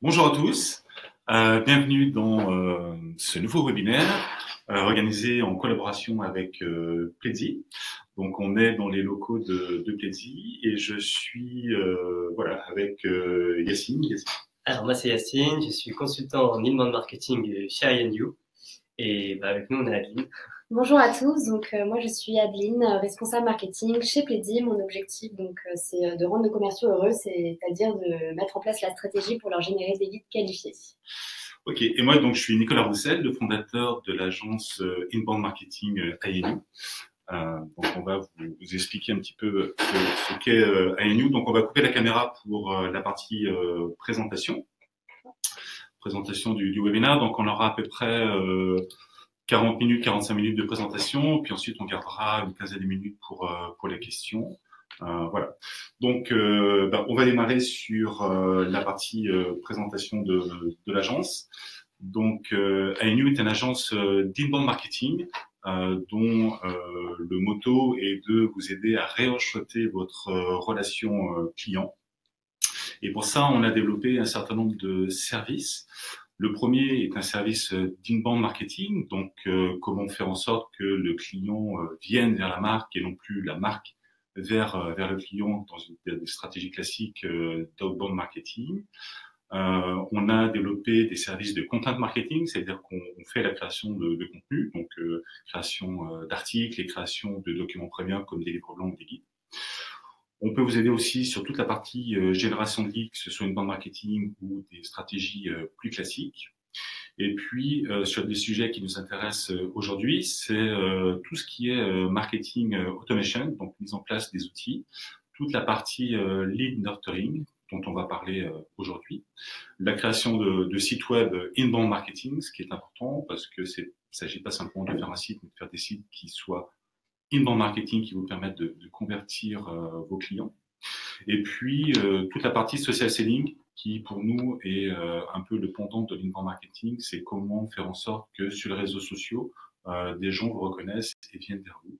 Bonjour à tous, bienvenue dans ce nouveau webinaire organisé en collaboration avec Pledzi. Donc on est dans les locaux de Pledzi et je suis voilà, avec Yacine. Alors moi c'est Yacine, je suis consultant en inbound marketing chez INU et avec nous on a Adeline. Bonjour à tous, donc moi je suis Adeline, responsable marketing chez Pledzi. Mon objectif c'est de rendre nos commerciaux heureux, c'est-à-dire de mettre en place la stratégie pour leur générer des leads qualifiés. Ok, et moi donc je suis Nicolas Roussel, le fondateur de l'agence inbound marketing INU. Donc on va vous expliquer un petit peu ce qu'est INU. Donc on va couper la caméra pour la partie présentation du webinaire. Donc on aura à peu près 40 minutes, 45 minutes de présentation, puis ensuite on gardera une quinzaine de minutes pour les questions. Voilà. Donc, on va démarrer sur la partie présentation de l'agence. Donc, ANU est une agence d'inbound marketing dont le motto est de vous aider à réenchanter votre relation client. Et pour ça, on a développé un certain nombre de services. Le premier est un service d'inbound marketing, donc comment faire en sorte que le client vienne vers la marque et non plus la marque vers le client dans des stratégies classiques d'outbound marketing. On a développé des services de content marketing, c'est-à-dire qu'on fait la création de contenu, donc création d'articles et création de documents premium comme des livres blancs ou des guides. On peut vous aider aussi sur toute la partie génération de leads, que ce soit une bande marketing ou des stratégies plus classiques. Et puis, sur des sujets qui nous intéressent aujourd'hui, c'est tout ce qui est marketing automation, donc mise en place des outils, toute la partie lead nurturing, dont on va parler aujourd'hui, la création de sites web inbound marketing, ce qui est important parce que il ne s'agit pas simplement de faire un site, mais de faire des sites qui soient inbound marketing qui vous permettent de convertir vos clients. Et puis, toute la partie social selling qui, pour nous, est un peu le pendant de l'inbound marketing. C'est comment faire en sorte que sur les réseaux sociaux, des gens vous reconnaissent et viennent vers vous.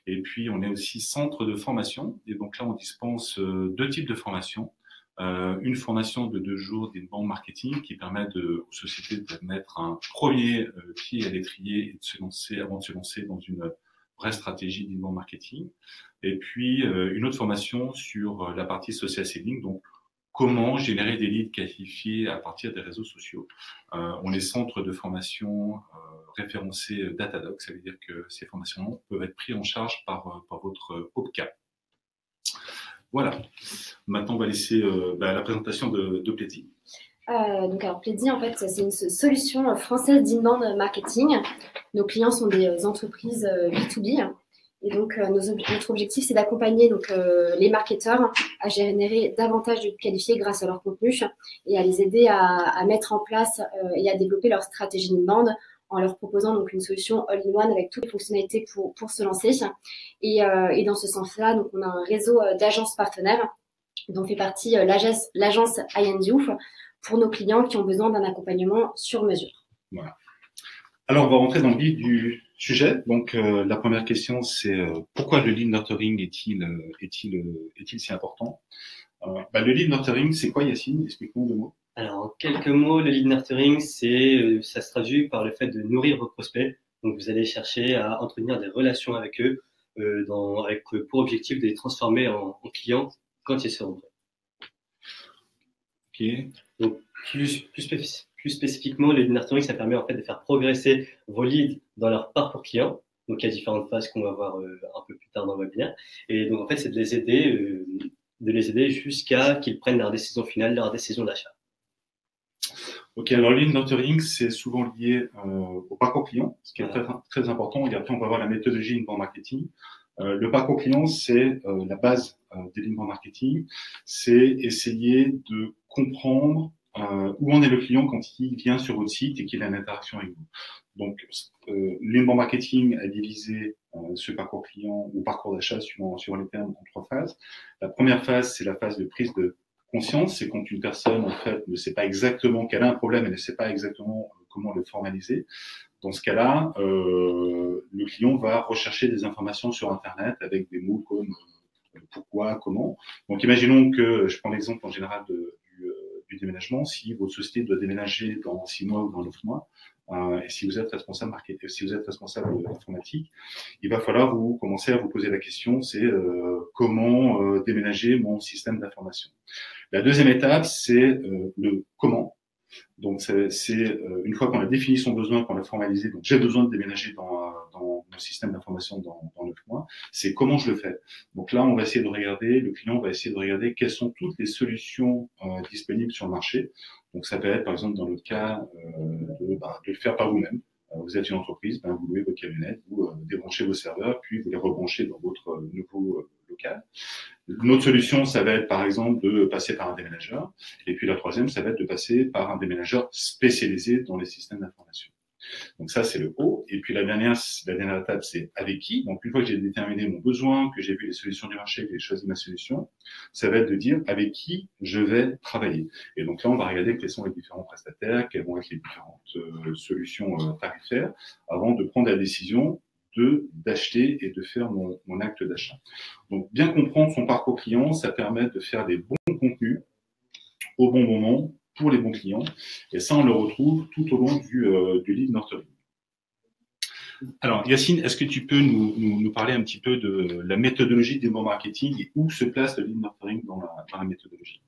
Et puis, on est aussi centre de formation. Et donc là, on dispense deux types de formations. Une formation de 2 jours d'inbound marketing qui permet aux sociétés de mettre un premier pied à l'étrier et de se lancer, avant de se lancer dans une vraie stratégie d'inbound marketing. Et puis, une autre formation sur la partie social selling, donc comment générer des leads qualifiés à partir des réseaux sociaux. On est centre de formation référencé Datadog, ça veut dire que ces formations peuvent être prises en charge par votre OPCA. Voilà. Maintenant, on va laisser la présentation de Pledzi. Alors Pledzi, en fait, c'est une solution française d'inbound marketing. Nos clients sont des entreprises B2B. Et donc, notre objectif, c'est d'accompagner les marketeurs à générer davantage de qualifiés grâce à leur contenu et à les aider à mettre en place et à développer leur stratégie d'inbound en leur proposant donc une solution all-in-one avec toutes les fonctionnalités pour se lancer. Et dans ce sens-là, donc on a un réseau d'agences partenaires dont fait partie l'agence INU pour nos clients qui ont besoin d'un accompagnement sur mesure. Voilà. Alors, on va rentrer dans le vif du sujet. Donc, la première question, c'est pourquoi le lead nurturing est-il si important? Le lead nurturing, c'est quoi, Yacine? Explique-nous 2 mots. Alors, en quelques mots, le lead nurturing, ça se traduit par le fait de nourrir vos prospects. Donc, vous allez chercher à entretenir des relations avec eux, avec pour objectif de les transformer en clients quand ils seront prêts. Ok. Donc, plus spécifiquement, le lead nurturing, ça permet en fait de faire progresser vos leads dans leur parcours client. Donc, il y a différentes phases qu'on va voir un peu plus tard dans le webinaire. Et donc, en fait, c'est de les aider jusqu'à qu'ils prennent leur décision finale, leur décision d'achat. Ok, alors lead nurturing, c'est souvent lié au parcours client, ce qui est très, très important. Et après, on va voir la méthodologie inbound marketing. Le parcours client, c'est la base de l'inbound marketing. C'est essayer de comprendre où en est le client quand il vient sur votre site et qu'il a une interaction avec vous. Donc, l'inbound marketing a divisé ce parcours client ou parcours d'achat suivant les termes en 3 phases. La première phase, c'est la phase de prise de conscience, c'est quand une personne en fait ne sait pas exactement qu'elle a un problème, elle ne sait pas exactement comment le formaliser. Dans ce cas-là, le client va rechercher des informations sur Internet avec des mots comme pourquoi, comment. Donc, imaginons que je prends l'exemple en général du du déménagement, si votre société doit déménager dans 6 mois ou dans 9 mois, et si vous êtes responsable marketing, si vous êtes responsable informatique, il va falloir vous commencer à vous poser la question, c'est comment déménager mon système d'information. La deuxième étape, c'est le comment. Donc, c'est une fois qu'on a défini son besoin, qu'on a formalisé, donc j'ai besoin de déménager dans mon système d'information dans 9 mois, c'est comment je le fais. Donc là, on va essayer de regarder, le client va essayer de regarder quelles sont toutes les solutions disponibles sur le marché. Donc, ça peut être, par exemple, dans le cas de le faire par vous-même. Vous êtes une entreprise, vous louez votre camionnette, vous débranchez vos serveurs, puis vous les rebranchez dans votre nouveau local. Une autre solution, ça va être par exemple de passer par un déménageur. Et puis la troisième, ça va être de passer par un déménageur spécialisé dans les systèmes d'information. Donc ça, c'est le haut. Et puis la dernière étape, c'est avec qui. Donc une fois que j'ai déterminé mon besoin, que j'ai vu les solutions du marché, que j'ai choisi ma solution, ça va être de dire avec qui je vais travailler. Et donc là, on va regarder quels sont les différents prestataires, quelles vont être les différentes solutions tarifaires, avant de prendre la décision d'acheter et de faire mon acte d'achat. Donc, bien comprendre son parcours client, ça permet de faire des bons contenus au bon moment pour les bons clients. Et ça, on le retrouve tout au long du lead nurturing. Alors, Yacine, est-ce que tu peux nous parler un petit peu de la méthodologie d'inbound marketing et où se place le lead nurturing dans la méthodologie?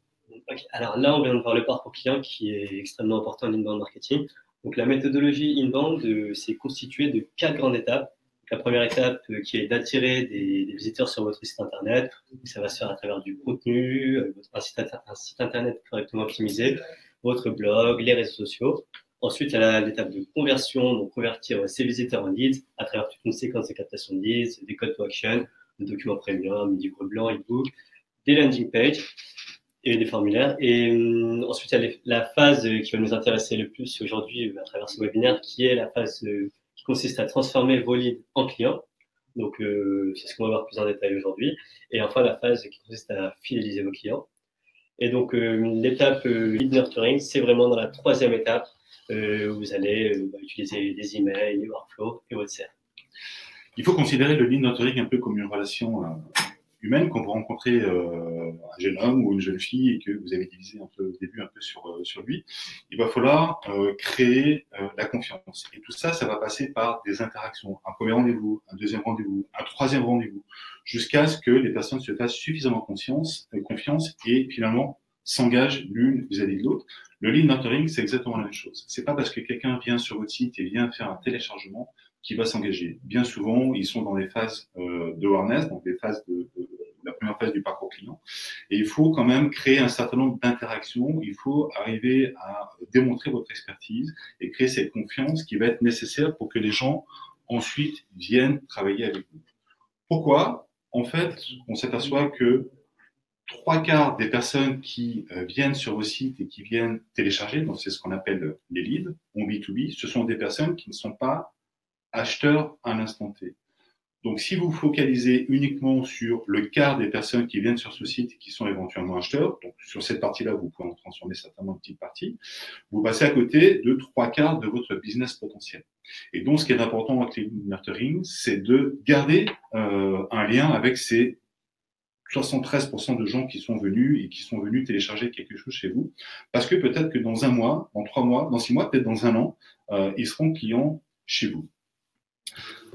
Okay. Alors là, on vient de voir le parcours client qui est extrêmement important en inbound marketing. Donc, la méthodologie inbound, c'est constitué de 4 grandes étapes. La première étape qui est d'attirer des visiteurs sur votre site internet. Ça va se faire à travers du contenu, un site internet correctement optimisé, votre blog, les réseaux sociaux. Ensuite, il y a l'étape de conversion, donc convertir ces visiteurs en leads à travers toute une séquence de captation de leads, des call to action, des documents premium, des livres blancs, e-book, des landing pages et des formulaires. Et ensuite, il y a la phase qui va nous intéresser le plus aujourd'hui à travers ce webinaire, qui est la phase qui consiste à transformer vos leads en clients. Donc, c'est ce qu'on va voir plus en détail aujourd'hui. Et enfin, la phase qui consiste à fidéliser vos clients. Et donc, l'étape lead nurturing, c'est vraiment dans la troisième étape où vous allez utiliser des emails, les workflows et votre CRM. Il faut considérer le lead nurturing un peu comme une relation humaine. Quand vous rencontrez un jeune homme ou une jeune fille et que vous avez divisé un peu au début un peu sur lui, il va falloir créer la confiance. Et tout ça, ça va passer par des interactions. Un premier rendez-vous, un deuxième rendez-vous, un troisième rendez-vous, jusqu'à ce que les personnes se fassent suffisamment confiance et finalement s'engagent l'une vis-à-vis de l'autre. Le lead nurturing, c'est exactement la même chose. C'est pas parce que quelqu'un vient sur votre site et vient faire un téléchargement qui va s'engager. Bien souvent, ils sont dans des phases de awareness, donc des phases la première phase du parcours client. Et il faut quand même créer un certain nombre d'interactions. Il faut arriver à démontrer votre expertise et créer cette confiance qui va être nécessaire pour que les gens ensuite viennent travailler avec vous. Pourquoi? En fait, on s'aperçoit que 3/4 des personnes qui viennent sur vos sites et qui viennent télécharger, donc c'est ce qu'on appelle les leads, en B2B, ce sont des personnes qui ne sont pas acheteurs à l'instant T. Donc, si vous focalisez uniquement sur le quart des personnes qui viennent sur ce site et qui sont éventuellement acheteurs, donc sur cette partie-là, vous pouvez en transformer certainement une petite partie, vous passez à côté de 3/4 de votre business potentiel. Et donc, ce qui est important avec les lead nurturing, c'est de garder un lien avec ces 73% de gens qui sont venus et qui sont venus télécharger quelque chose chez vous, parce que peut-être que dans 1 mois, dans 3 mois, dans 6 mois, peut-être dans 1 an, ils seront clients chez vous.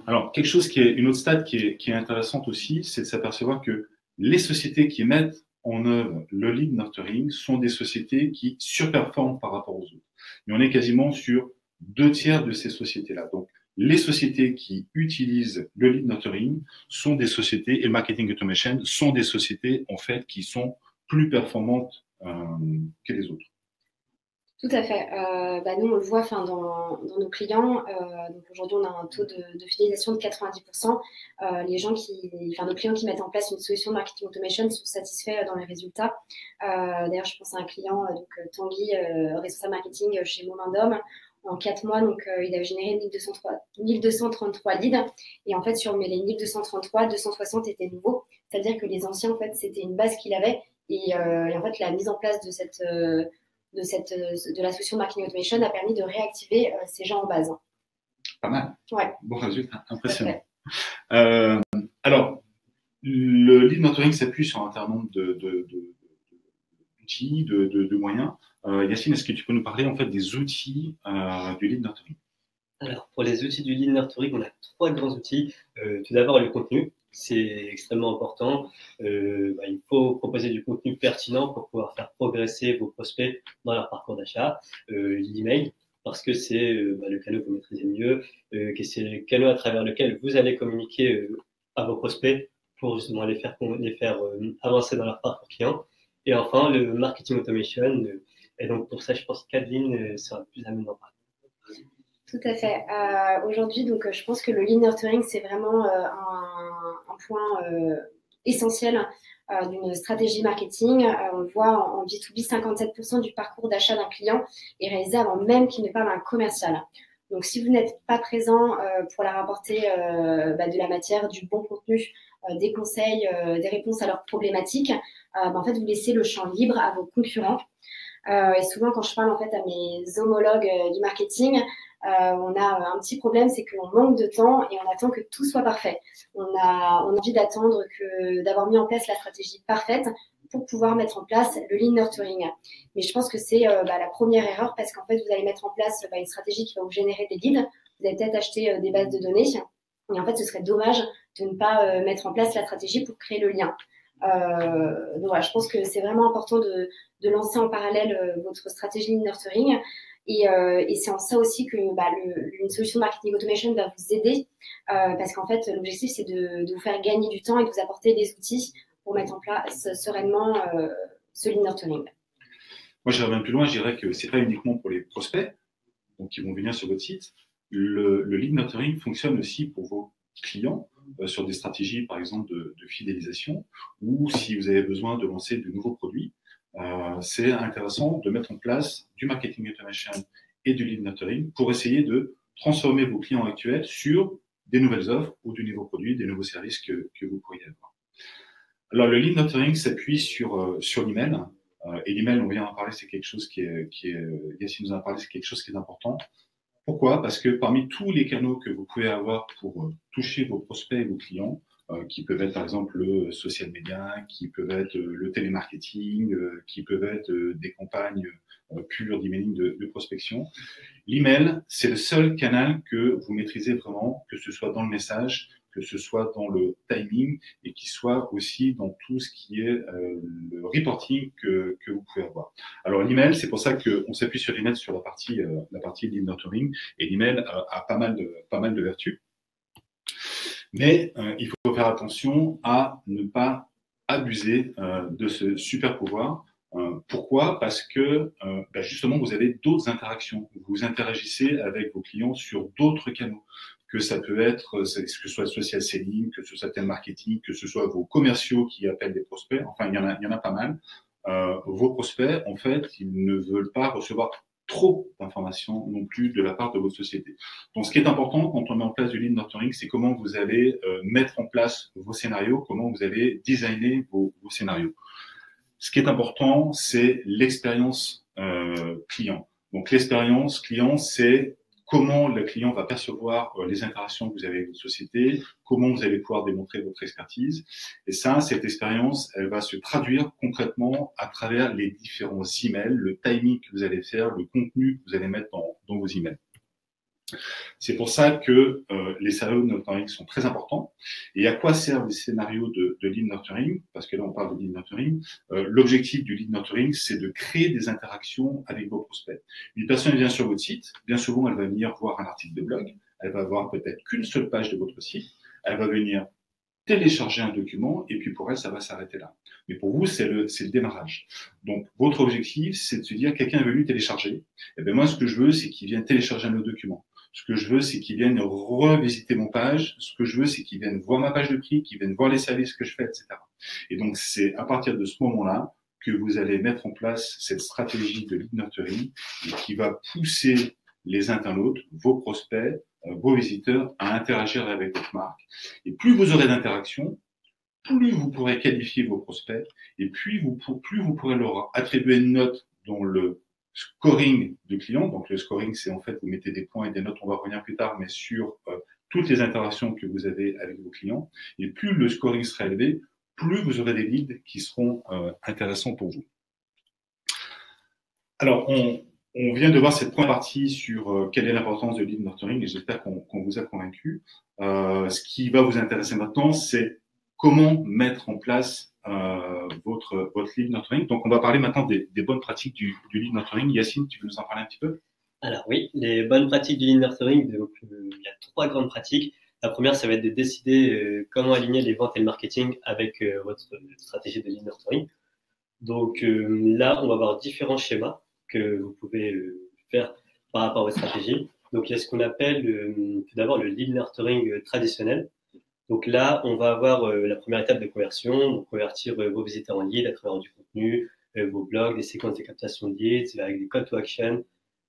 Alors, quelque chose une autre stat qui est intéressante aussi, c'est de s'apercevoir que les sociétés qui mettent en œuvre le lead nurturing sont des sociétés qui surperforment par rapport aux autres. Et on est quasiment sur 2/3 de ces sociétés-là. Donc, les sociétés qui utilisent le lead nurturing sont des sociétés, et le marketing automation sont des sociétés, en fait, qui sont plus performantes que les autres. Tout à fait. Nous, on le voit dans nos clients. Donc aujourd'hui, on a un taux de fidélisation de 90%. Nos clients qui mettent en place une solution de marketing automation sont satisfaits dans les résultats. D'ailleurs, je pense à un client, Tanguy, responsable marketing chez Momindom. En 4 mois, il a généré 1233 leads. Et en fait, sur les 1233, 260 étaient nouveaux. C'est-à-dire que les anciens, en fait, c'était une base qu'il avait. Et en fait, la mise en place de la solution de marketing automation a permis de réactiver ces gens en base. Pas mal. Ouais. Bon résultat, impressionnant. Alors, le lead nurturing s'appuie sur un certain nombre d'outils, de moyens. Yacine, est-ce que tu peux nous parler en fait des outils du lead nurturing? Alors, pour les outils du lead nurturing, on a 3 grands outils. Tout d'abord, le contenu, c'est extrêmement important. Il faut proposer du contenu pertinent pour pouvoir faire progresser vos prospects dans leur parcours d'achat. L'email, parce que c'est le canal que vous maîtrisez le mieux, que c'est le canal à travers lequel vous allez communiquer à vos prospects pour justement les faire avancer dans leur parcours client. Et enfin, le marketing automation. Et donc, pour ça, je pense qu'Adeline sera plus à même d'en parler. Tout à fait. Aujourd'hui, donc, je pense que le lead nurturing, c'est vraiment un point essentiel d'une stratégie marketing. On le voit en B2B, 57% du parcours d'achat d'un client est réalisé avant même qu'il ne parle à un commercial. Donc, si vous n'êtes pas présent pour leur apporter de la matière, du bon contenu, des conseils, des réponses à leurs problématiques, en fait, vous laissez le champ libre à vos concurrents. Et souvent, quand je parle en fait à mes homologues du marketing, on a un petit problème, c'est qu'on manque de temps et on attend que tout soit parfait. On a envie d'attendre d'avoir mis en place la stratégie parfaite pour pouvoir mettre en place le lead nurturing. Mais je pense que c'est la première erreur parce qu'en fait, vous allez mettre en place une stratégie qui va vous générer des leads. Vous allez peut-être acheter des bases de données. Et en fait, ce serait dommage de ne pas mettre en place la stratégie pour créer le lien. Donc voilà, je pense que c'est vraiment important de lancer en parallèle votre stratégie lead nurturing. Et c'est en ça aussi que une solution de marketing automation va vous aider parce qu'en fait, l'objectif, c'est de vous faire gagner du temps et de vous apporter des outils pour mettre en place sereinement ce lead nurturing. Moi, j'irais même plus loin, je dirais que c'est pas uniquement pour les prospects, donc qui vont venir sur votre site. Le lead nurturing fonctionne aussi pour vos clients sur des stratégies, par exemple, de fidélisation, ou si vous avez besoin de lancer de nouveaux produits. C'est intéressant de mettre en place du marketing automation et du lead nurturing pour essayer de transformer vos clients actuels sur des nouvelles offres ou de nouveaux produits, des nouveaux services que vous pourriez avoir. Alors, le lead nurturing s'appuie sur l'email. Et l'email, on vient d'en parler, c'est quelque chose Yacine nous en a parlé, c'est quelque chose qui est important. Pourquoi? Parce que parmi tous les canaux que vous pouvez avoir pour toucher vos prospects et vos clients, qui peuvent être par exemple le social media, qui peuvent être le télémarketing, qui peuvent être des campagnes pures d'emailing de prospection. L'email, c'est le seul canal que vous maîtrisez vraiment, que ce soit dans le message, que ce soit dans le timing et qui soit aussi dans tout ce qui est le reporting que vous pouvez avoir. Alors l'email, c'est pour ça qu'on s'appuie sur l'email sur la partie lead nurturing et l'email a pas mal de vertus. Mais il faut faire attention à ne pas abuser de ce super pouvoir. Pourquoi? Parce que justement, vous avez d'autres interactions. Vous interagissez avec vos clients sur d'autres canaux. Que ça peut être, que ce soit social selling, que ce soit marketing, que ce soit vos commerciaux qui appellent des prospects. Enfin, il y en a pas mal. Vos prospects, en fait, ils ne veulent pas recevoir trop d'informations non plus de la part de votre société. Donc, ce qui est important quand on met en place du lead nurturing, c'est comment vous allez mettre en place vos scénarios, comment vous allez designer vos scénarios. Ce qui est important, c'est l'expérience client. Donc, l'expérience client, c'est comment le client va percevoir les interactions que vous avez avec votre société, comment vous allez pouvoir démontrer votre expertise. Et ça, cette expérience, elle va se traduire concrètement à travers les différents emails, le timing que vous allez faire, le contenu que vous allez mettre dans vos emails. C'est pour ça que les scénarios de nurturing sont très importants. Et à quoi servent les scénarios de lead nurturing? Parce que là, on parle de lead nurturing. L'objectif du lead nurturing, c'est de créer des interactions avec vos prospects. Une personne vient sur votre site, bien souvent, elle va venir voir un article de blog, elle va voir peut-être qu'une seule page de votre site, elle va venir télécharger un document et puis pour elle, ça va s'arrêter là. Mais pour vous, c'est le démarrage. Donc, votre objectif, c'est de se dire, quelqu'un est venu télécharger. Et bien moi, ce que je veux, c'est qu'il vienne télécharger un autre document. Ce que je veux, c'est qu'ils viennent revisiter mon page. Ce que je veux, c'est qu'ils viennent voir ma page de prix, qu'ils viennent voir les services que je fais, etc. Et donc, c'est à partir de ce moment-là que vous allez mettre en place cette stratégie de lead nurturing qui va pousser les internautes, vos prospects, vos visiteurs à interagir avec votre marque. Et plus vous aurez d'interactions, plus vous pourrez qualifier vos prospects et plus vous pourrez leur attribuer une note dans le scoring de clients. Donc, le scoring, c'est en fait, vous mettez des points et des notes, on va revenir plus tard, mais sur toutes les interactions que vous avez avec vos clients. Et plus le scoring sera élevé, plus vous aurez des leads qui seront intéressants pour vous. Alors, on vient de voir cette première partie sur quelle est l'importance de lead nurturing et j'espère qu'on vous a convaincu. Ce qui va vous intéresser maintenant, c'est comment mettre en place votre lead nurturing. Donc, on va parler maintenant des bonnes pratiques du lead nurturing. Yacine, tu veux nous en parler un petit peu? Alors oui, les bonnes pratiques du lean nurturing, donc, il y a trois grandes pratiques. La première, ça va être de décider comment aligner les ventes et le marketing avec votre stratégie de lean nurturing. Donc là, on va avoir différents schémas que vous pouvez faire par rapport à votre stratégie. Donc il y a ce qu'on appelle tout d'abord le lead nurturing traditionnel. Donc là, on va avoir la première étape de conversion, donc convertir vos visiteurs en leads à travers du contenu, vos blogs, des séquences de captation de leads avec des call to action,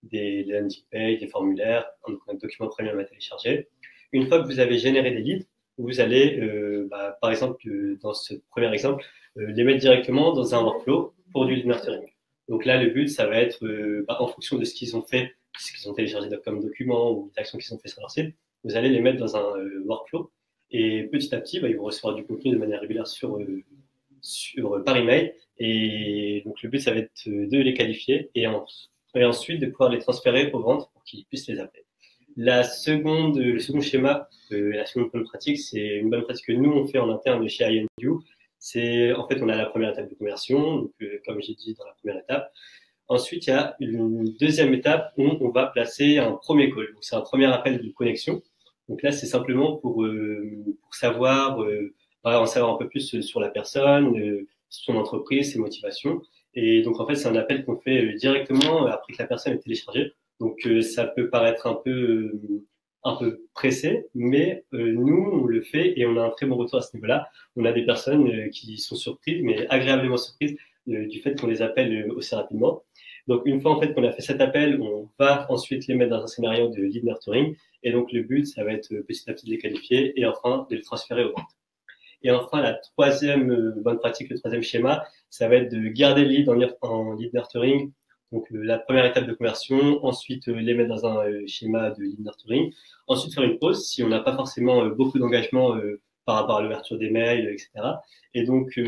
des landing pages, des formulaires, un document premium à télécharger. Une fois que vous avez généré des leads, vous allez, par exemple, dans ce premier exemple, les mettre directement dans un workflow pour du lead nurturing. Donc là, le but, ça va être, en fonction de ce qu'ils ont fait, ce qu'ils ont téléchargé comme document ou les actions qu'ils ont fait sur leur site, vous allez les mettre dans un workflow. Et petit à petit, ils vont recevoir du contenu de manière régulière par email. Et donc, le but, ça va être de les qualifier et ensuite de pouvoir les transférer aux ventes pour qu'ils puissent les appeler. Le second schéma, la seconde bonne pratique, c'est une bonne pratique que nous, on fait en interne chez INU. C'est, en fait, on a la première étape de conversion, donc, comme j'ai dit dans la première étape. Ensuite, il y a une deuxième étape où on va placer un premier call. Donc, c'est un premier appel de connexion. Donc là, c'est simplement pour savoir, en savoir un peu plus sur la personne, son entreprise, ses motivations. Et donc, en fait, c'est un appel qu'on fait directement après que la personne est téléchargée. Donc, ça peut paraître un peu pressé, mais nous, on le fait et on a un très bon retour à ce niveau-là. On a des personnes qui sont surprises, mais agréablement surprises du fait qu'on les appelle aussi rapidement. Donc, une fois en fait qu'on a fait cet appel, on va ensuite les mettre dans un scénario de lead nurturing. Et donc, le but, ça va être petit à petit de les qualifier et enfin de les transférer aux ventes. Et enfin, la troisième bonne pratique, le troisième schéma, ça va être de garder le lead en lead nurturing. Donc, la première étape de conversion, ensuite les mettre dans un schéma de lead nurturing, ensuite faire une pause si on n'a pas forcément beaucoup d'engagement par rapport à l'ouverture des mails, etc. Et donc,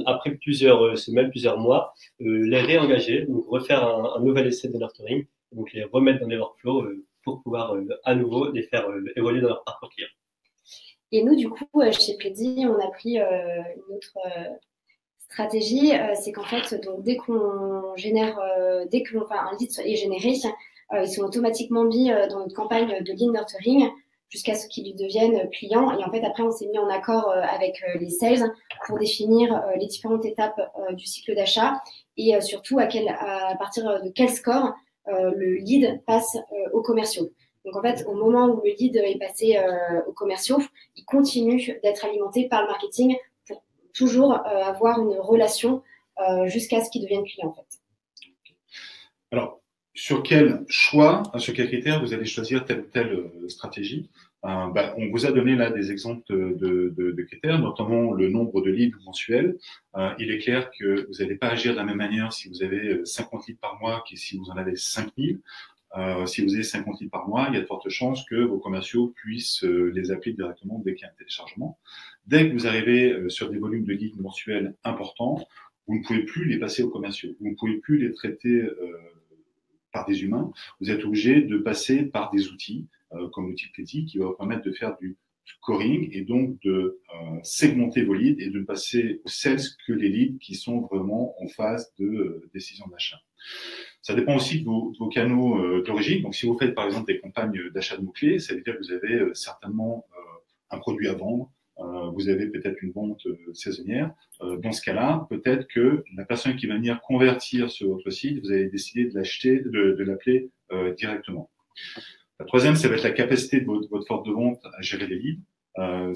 après plusieurs semaines, plusieurs mois, les réengager, donc refaire un nouvel essai de nurturing, donc les remettre dans les workflows pour pouvoir à nouveau les faire évoluer dans leur parcours client. Et nous, du coup, chez Plaidy, on a pris une autre stratégie, c'est qu'en fait, donc, dès qu'on génère, un lead est généré, ils sont automatiquement mis dans notre campagne de lead nurturing jusqu'à ce qu'ils deviennent clients. Et en fait, après, on s'est mis en accord avec les sales pour définir les différentes étapes du cycle d'achat et surtout à partir de quel score le lead passe aux commerciaux. Donc en fait, au moment où le lead est passé aux commerciaux, il continue d'être alimenté par le marketing pour toujours avoir une relation jusqu'à ce qu'il devienne client en fait. Alors, sur quel choix, sur quels critères vous allez choisir telle ou telle stratégie? On vous a donné là des exemples de critères, notamment le nombre de leads mensuels. Il est clair que vous n'allez pas agir de la même manière si vous avez 50 leads par mois que si vous en avez 5000. Si vous avez 50 leads par mois, il y a de fortes chances que vos commerciaux puissent les appeler directement dès qu'il y a un téléchargement. Dès que vous arrivez sur des volumes de leads mensuels importants, vous ne pouvez plus les passer aux commerciaux. Vous ne pouvez plus les traiter par des humains. Vous êtes obligé de passer par des outils comme l'outil Plaidy qui va vous permettre de faire du scoring et donc de segmenter vos leads et de ne passer aux sales que les leads qui sont vraiment en phase de décision d'achat. Ça dépend aussi de vos canaux d'origine. Donc, si vous faites par exemple des campagnes d'achat de mots-clés, ça veut dire que vous avez certainement un produit à vendre, vous avez peut-être une vente saisonnière. Dans ce cas-là, peut-être que la personne qui va venir convertir sur votre site, vous allez décider de l'acheter, de l'appeler directement. La troisième, ça va être la capacité de votre force de vente à gérer les leads. On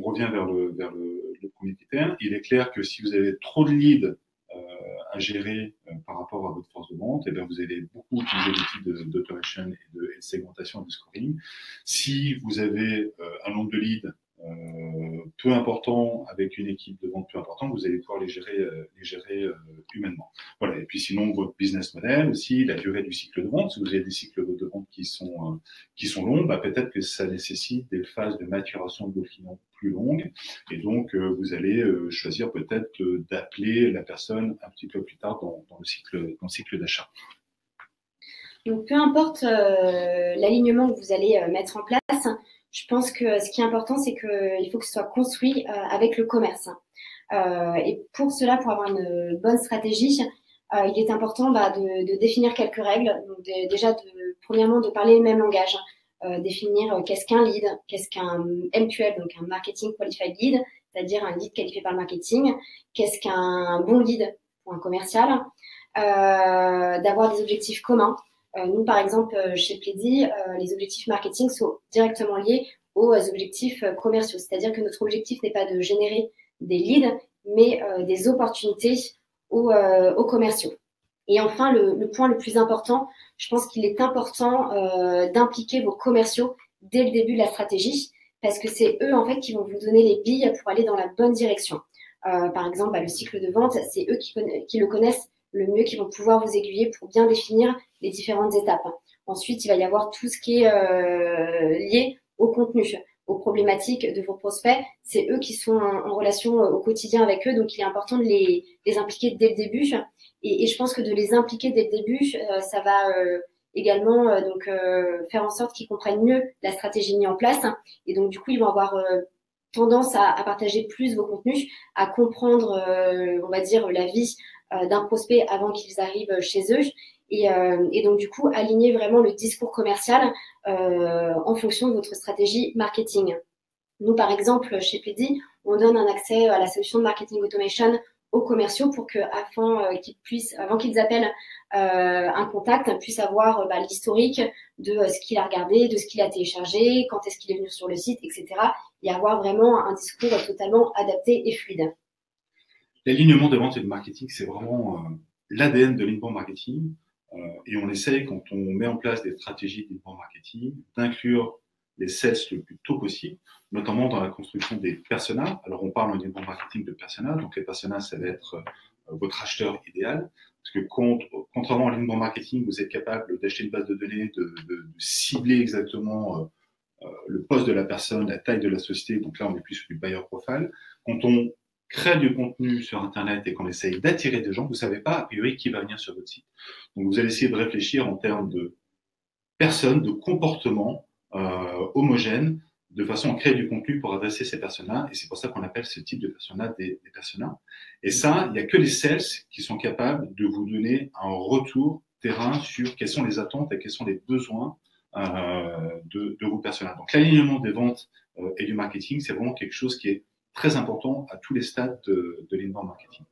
revient vers le premier critère. Il est clair que si vous avez trop de leads à gérer par rapport à votre force de vente, et bien vous allez beaucoup utiliser l'outil d'automation et de segmentation et de scoring. Si vous avez un nombre de leads peu importants, avec une équipe de vente peu importante, vous allez pouvoir les gérer humainement. Voilà. Et puis sinon, votre business model aussi, la durée du cycle de vente. Si vous avez des cycles de vente qui sont longs, bah, peut-être que ça nécessite des phases de maturation de vos clients plus longues. Et donc, vous allez choisir peut-être d'appeler la personne un petit peu plus tard dans le cycle d'achat. Donc, peu importe l'alignement que vous allez mettre en place, je pense que ce qui est important, c'est qu'il faut que ce soit construit avec le commerce. Et pour cela, pour avoir une bonne stratégie, il est important de définir quelques règles. Donc, déjà, premièrement, de parler le même langage. Définir qu'est-ce qu'un lead, qu'est-ce qu'un MQL, donc un Marketing Qualified Lead, c'est-à-dire un lead qualifié par le marketing, qu'est-ce qu'un bon lead pour un commercial, d'avoir des objectifs communs. Nous, par exemple, chez Pleddy, les objectifs marketing sont directement liés aux objectifs commerciaux. C'est-à-dire que notre objectif n'est pas de générer des leads, mais des opportunités aux commerciaux. Et enfin, le point le plus important, je pense qu'il est important d'impliquer vos commerciaux dès le début de la stratégie, parce que c'est eux, en fait, qui vont vous donner les billes pour aller dans la bonne direction. Par exemple, le cycle de vente, c'est eux qui le connaissent le mieux, qui vont pouvoir vous aiguiller pour bien définir les différentes étapes. Ensuite, il va y avoir tout ce qui est lié au contenu, aux problématiques de vos prospects. C'est eux qui sont en relation au quotidien avec eux, donc il est important de les impliquer dès le début. Et je pense que de les impliquer dès le début, ça va également faire en sorte qu'ils comprennent mieux la stratégie mise en place. Et donc, du coup, ils vont avoir tendance à partager plus vos contenus, à comprendre, on va dire, la vie d'un prospect avant qu'ils arrivent chez eux. Et donc, du coup, aligner vraiment le discours commercial en fonction de votre stratégie marketing. Nous, par exemple, chez Pleddy, on donne un accès à la solution de marketing automation aux commerciaux pour que, avant qu'ils appellent un contact, puissent avoir l'historique de ce qu'il a regardé, de ce qu'il a téléchargé, quand est-ce qu'il est venu sur le site, etc. Et avoir vraiment un discours totalement adapté et fluide. L'alignement de vente et de marketing, c'est vraiment l'ADN de l'inbound marketing. Et on essaye, quand on met en place des stratégies d'inbound marketing, d'inclure les sales le plus tôt possible, notamment dans la construction des personas. Alors, on parle en inbound marketing de personas. Donc, les personas, ça va être votre acheteur idéal. Parce que contrairement à l'inbound marketing, vous êtes capable d'acheter une base de données, de cibler exactement le poste de la personne, la taille de la société. Donc là, on est plus sur du buyer profile. Quand on crée du contenu sur Internet et qu'on essaye d'attirer des gens, vous ne savez pas, a priori, qui va venir sur votre site. Donc, vous allez essayer de réfléchir en termes de personnes, de comportements homogènes, de façon à créer du contenu pour adresser ces personnes-là. Et c'est pour ça qu'on appelle ce type de personas des personas. Et ça, il n'y a que les sales qui sont capables de vous donner un retour terrain sur quelles sont les attentes et quels sont les besoins de vos personas. Donc, l'alignement des ventes et du marketing, c'est vraiment quelque chose qui est très important à tous les stades de l'inbound marketing.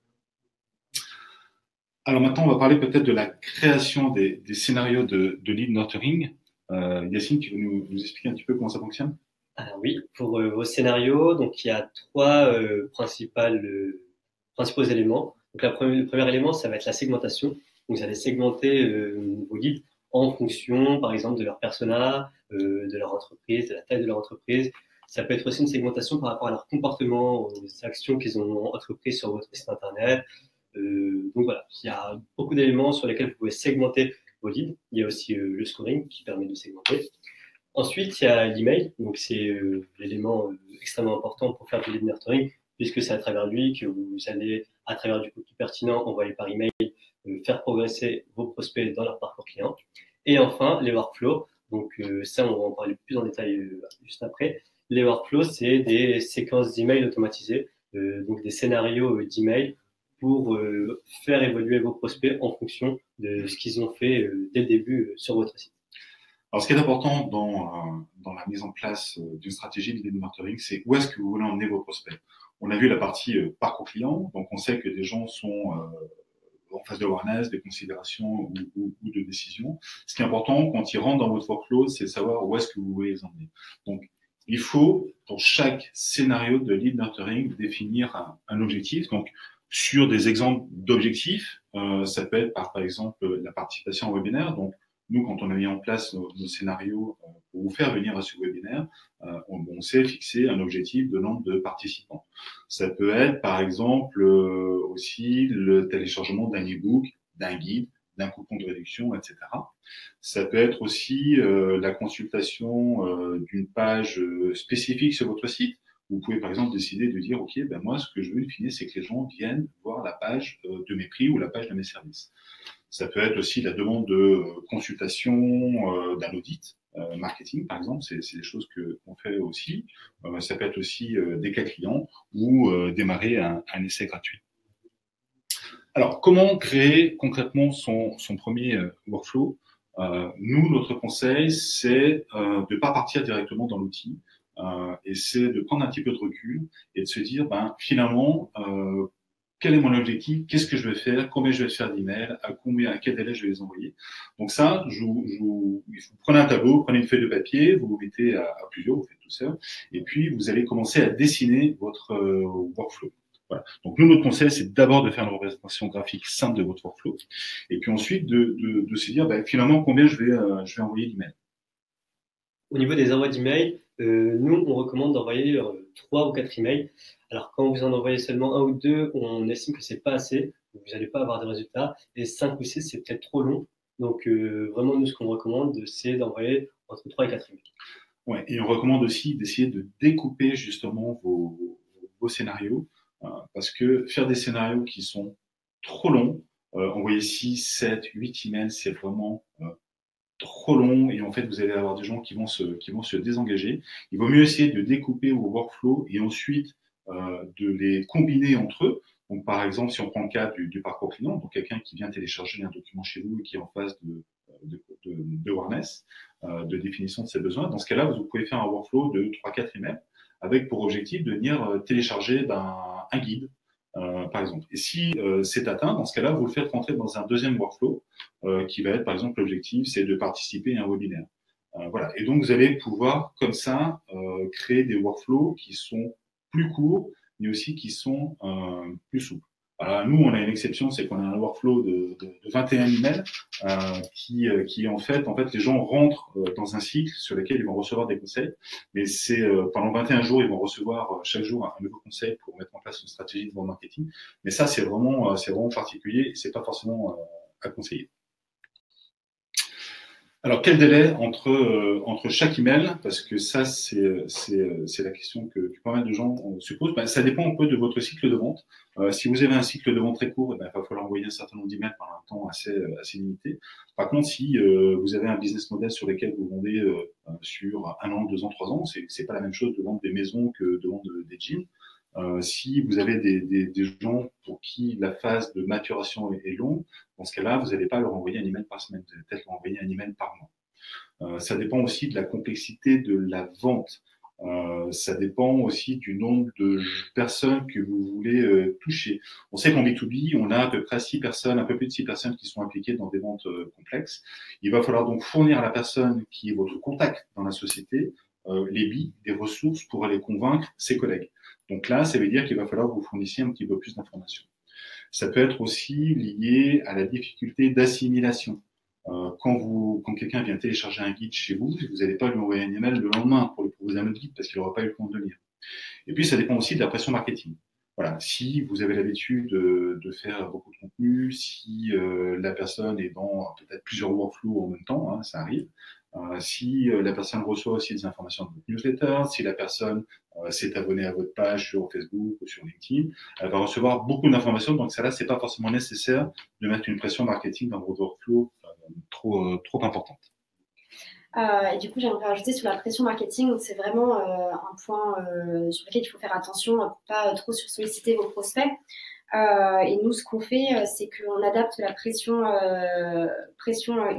Alors maintenant, on va parler peut-être de la création des scénarios de lead nurturing. Yacine, tu veux nous expliquer un petit peu comment ça fonctionne? Alors oui, pour vos scénarios, donc il y a trois principaux éléments. Donc le premier élément, ça va être la segmentation. Donc vous allez segmenter vos leads en fonction, par exemple, de leur persona, de leur entreprise, de la taille de leur entreprise. Ça peut être aussi une segmentation par rapport à leur comportement, aux actions qu'ils ont entreprises sur votre site internet. Donc voilà, il y a beaucoup d'éléments sur lesquels vous pouvez segmenter vos leads. Il y a aussi le scoring qui permet de segmenter. Ensuite, il y a l'email. Donc c'est l'élément extrêmement important pour faire du lead nurturing, puisque c'est à travers lui que vous allez, à travers du contenu pertinent envoyé par email, faire progresser vos prospects dans leur parcours client. Et enfin, les workflows. Donc ça, on va en parler plus en détail juste après. Les workflows, c'est des séquences d'emails automatisées, donc des scénarios d'emails pour faire évoluer vos prospects en fonction de ce qu'ils ont fait dès le début sur votre site. Alors, ce qui est important dans la mise en place d'une stratégie de lead nurturing, c'est où est-ce que vous voulez emmener vos prospects. On a vu la partie parcours client, donc on sait que des gens sont en phase de awareness, de considération ou de décision. Ce qui est important quand ils rentrent dans votre workflow, c'est de savoir où est-ce que vous voulez les emmener. Donc, il faut, pour chaque scénario de lead nurturing, définir un objectif. Donc, sur des exemples d'objectifs, ça peut être par exemple la participation au webinaire. Donc, nous, quand on a mis en place nos scénarios pour vous faire venir à ce webinaire, on sait fixer un objectif de nombre de participants. Ça peut être, par exemple, aussi le téléchargement d'un e-book, d'un guide, d'un coupon de réduction, etc. Ça peut être aussi la consultation d'une page spécifique sur votre site. Vous pouvez par exemple décider de dire, OK, ben moi, ce que je veux, in fine, c'est que les gens viennent voir la page de mes prix ou la page de mes services. Ça peut être aussi la demande de consultation d'un audit marketing, par exemple. C'est des choses qu'on fait aussi. Ça peut être aussi des cas clients ou démarrer un essai gratuit. Alors, comment créer concrètement son premier workflow? Nous, notre conseil, c'est de ne pas partir directement dans l'outil et c'est de prendre un petit peu de recul et de se dire, ben, finalement, quel est mon objectif? Qu'est-ce que je vais faire? Combien je vais faire d'emails? À quel délai je vais les envoyer? Donc ça, vous prenez un tableau, prenez une feuille de papier, vous vous mettez à plusieurs, vous faites tout seul, et puis vous allez commencer à dessiner votre workflow. Voilà. Donc nous, notre conseil, c'est d'abord de faire une représentation graphique simple de votre workflow, et puis ensuite de se dire, ben, finalement, combien je vais envoyer d'emails. Au niveau des envois d'emails, nous, on recommande d'envoyer 3 ou 4 emails. Alors, quand vous en envoyez seulement 1 ou 2, on estime que c'est pas assez. Vous n'allez pas avoir de résultats. Et 5 ou 6, c'est peut-être trop long. Donc, vraiment, nous, ce qu'on recommande, c'est d'envoyer entre 3 et 4 emails. Ouais, et on recommande aussi d'essayer de découper justement vos scénarios, parce que faire des scénarios qui sont trop longs, envoyer 6, 7, 8 emails, c'est vraiment trop long et en fait vous allez avoir des gens qui vont se désengager. Il vaut mieux essayer de découper vos workflows et ensuite de les combiner entre eux. Donc par exemple, si on prend le cas du parcours client, donc quelqu'un qui vient télécharger un document chez vous et qui est en phase de awareness, de définition de ses besoins, dans ce cas-là, vous pouvez faire un workflow de 3-4 emails avec pour objectif de venir télécharger un guide, par exemple. Et si c'est atteint, dans ce cas-là, vous le faites rentrer dans un deuxième workflow qui va être, par exemple, l'objectif, c'est de participer à un webinaire. Voilà. Et donc, vous allez pouvoir, comme ça, créer des workflows qui sont plus courts, mais aussi qui sont plus souples. Alors, nous, on a une exception, c'est qu'on a un workflow de 21 emails qui en fait, les gens rentrent dans un cycle sur lequel ils vont recevoir des conseils. Mais c'est pendant 21 jours, ils vont recevoir chaque jour un nouveau conseil pour mettre en place une stratégie de vente marketing. Mais ça, c'est vraiment particulier et c'est pas forcément à conseiller. Alors, quel délai entre chaque email? Parce que ça, c'est la question que pas mal de gens se posent. Ben, ça dépend un peu de votre cycle de vente. Si vous avez un cycle de vente très court, ben, il va falloir envoyer un certain nombre d'emails pendant un temps assez limité. Par contre, si vous avez un business model sur lequel vous vendez sur 1 an, 2 ans, 3 ans, c'est pas la même chose de vendre des maisons que de vendre des jeans. Si vous avez des gens pour qui la phase de maturation est longue, dans ce cas-là, vous n'allez pas leur envoyer un email par semaine, vous allez peut-être leur envoyer un email par mois. Ça dépend aussi de la complexité de la vente. Ça dépend aussi du nombre de personnes que vous voulez toucher. On sait qu'en B2B, on a à peu près 6 personnes, un peu plus de 6 personnes qui sont impliquées dans des ventes complexes. Il va falloir donc fournir à la personne qui est votre contact dans la société les billes, des ressources pour aller convaincre ses collègues. Donc là, ça veut dire qu'il va falloir que vous fournissiez un petit peu plus d'informations. Ça peut être aussi lié à la difficulté d'assimilation. Quand quelqu'un vient télécharger un guide chez vous, vous n'allez pas lui envoyer un email le lendemain pour lui proposer un autre guide parce qu'il n'aura pas eu le temps de le lire. Et puis, ça dépend aussi de la pression marketing. Voilà, si vous avez l'habitude de faire beaucoup de contenu, si la personne est dans peut-être plusieurs workflows en même temps, hein, ça arrive. Si la personne reçoit aussi des informations de votre newsletter, si la personne s'est abonnée à votre page sur Facebook ou sur LinkedIn, elle va recevoir beaucoup d'informations. Donc ça là, c'est pas forcément nécessaire de mettre une pression marketing dans vos workflows trop importante. Et du coup, j'aimerais rajouter sur la pression marketing, c'est vraiment un point sur lequel il faut faire attention pour pas trop sursolliciter vos prospects. Et nous, ce qu'on fait, c'est qu'on adapte la pression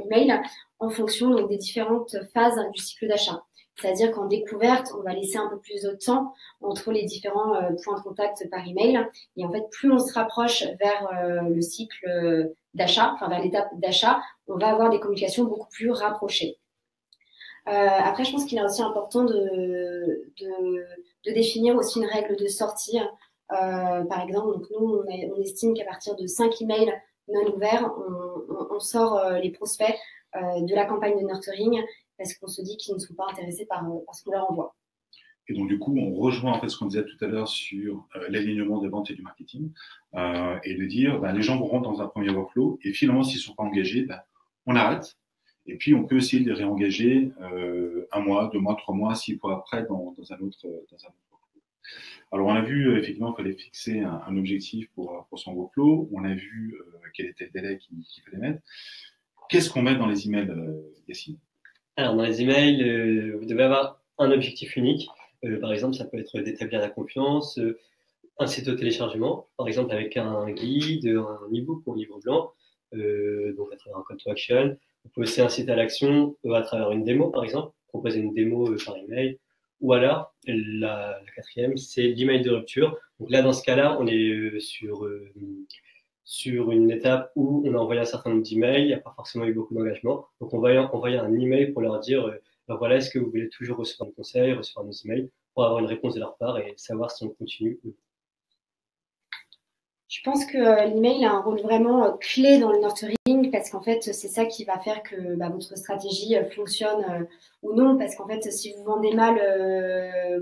email en fonction donc, des différentes phases du cycle d'achat. C'est-à-dire qu'en découverte, on va laisser un peu plus de temps entre les différents points de contact par email. Et en fait, plus on se rapproche vers le cycle d'achat, enfin vers l'étape d'achat, on va avoir des communications beaucoup plus rapprochées. Après, je pense qu'il est aussi important de définir aussi une règle de sortie. Par exemple, donc nous, on estime qu'à partir de 5 emails non ouverts, on sort les prospects de la campagne de nurturing parce qu'on se dit qu'ils ne sont pas intéressés par ce qu'on leur envoie. Et donc, du coup, on rejoint en fait ce qu'on disait tout à l'heure sur l'alignement des ventes et du marketing, et de dire, ben, les gens vont rentrer dans un premier workflow, et finalement, s'ils ne sont pas engagés, ben, on arrête. Et puis, on peut essayer de les réengager 1 mois, 2 mois, 3 mois, 6 mois après dans un autre workflow. Alors, on a vu, effectivement, qu'il fallait fixer un objectif pour son workflow. On a vu quel était le délai qu'il fallait mettre. Qu'est-ce qu'on met dans les emails, Yacine? Alors, dans les emails, vous devez avoir un objectif unique. Par exemple, ça peut être d'établir la confiance, un site de téléchargement, par exemple avec un guide, un e-book ou un livre blanc, donc à travers un call to action. Vous pouvez aussi inciter à l'action à travers une démo, par exemple, proposer une démo par email. Ou alors, la quatrième, c'est l'email de rupture. Donc là, dans ce cas-là, on est sur une étape où on a envoyé un certain nombre d'emails, il n'y a pas forcément eu beaucoup d'engagement. Donc, on va envoyer un email pour leur dire, ben voilà, est-ce que vous voulez toujours recevoir nos conseils, recevoir nos emails, pour avoir une réponse de leur part et savoir si on continue ou non. Je pense que l'email a un rôle vraiment clé dans le nurturing parce qu'en fait, c'est ça qui va faire que votre stratégie fonctionne ou non. Parce qu'en fait, si vous vendez mal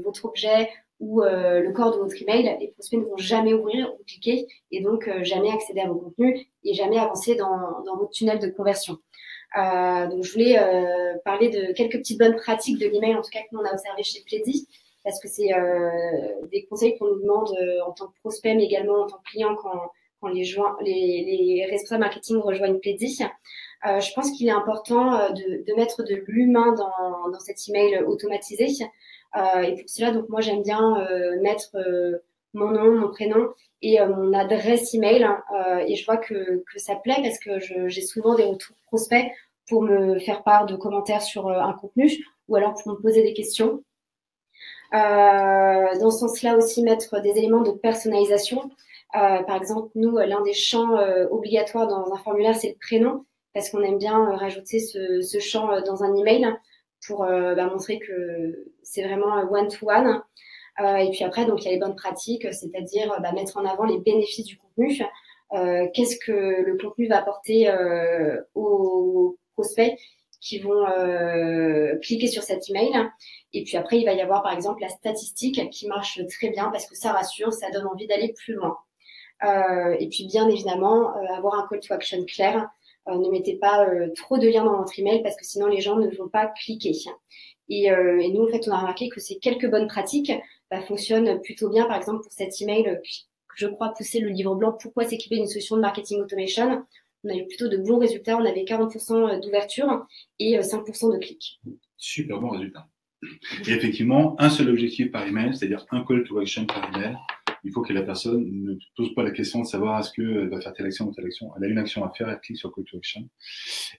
votre objet ou le corps de votre email, les prospects ne vont jamais ouvrir ou cliquer et donc jamais accéder à vos contenus et jamais avancer dans votre tunnel de conversion. Donc, je voulais parler de quelques petites bonnes pratiques de l'email, en tout cas que nous on a observé chez Pleddy, parce que c'est des conseils qu'on nous demande en tant que prospect, mais également en tant que client quand les responsables marketing rejoignent Pleddy. Je pense qu'il est important de mettre de l'humain dans cet email automatisé. Et pour cela, donc moi j'aime bien mettre mon nom, mon prénom et mon adresse email. Et je vois que ça plaît parce que j'ai souvent des retours prospects pour me faire part de commentaires sur un contenu ou alors pour me poser des questions. Dans ce sens-là aussi, mettre des éléments de personnalisation. Par exemple, nous, l'un des champs obligatoires dans un formulaire, c'est le prénom, parce qu'on aime bien rajouter ce champ dans un email pour montrer que c'est vraiment one-to-one. Et puis après, donc il y a les bonnes pratiques, c'est-à-dire mettre en avant les bénéfices du contenu. Qu'est-ce que le contenu va apporter aux prospects qui vont cliquer sur cet email. Et puis après, il va y avoir par exemple la statistique qui marche très bien parce que ça rassure, ça donne envie d'aller plus loin. Et puis bien évidemment, avoir un call to action clair. Ne mettez pas trop de liens dans votre email parce que sinon les gens ne vont pas cliquer. Et nous, en fait, on a remarqué que ces quelques bonnes pratiques fonctionnent plutôt bien. Par exemple, pour cet email que je crois pousser le livre blanc, pourquoi s'équiper d'une solution de marketing automation? On a eu plutôt de bons résultats. On avait 40% d'ouverture et 5% de clics. Super bon résultat. Et effectivement, un seul objectif par email, c'est-à-dire un call to action par email. Il faut que la personne ne pose pas la question de savoir est-ce qu'elle va faire telle action ou telle action. Elle a une action à faire, elle clique sur call to action.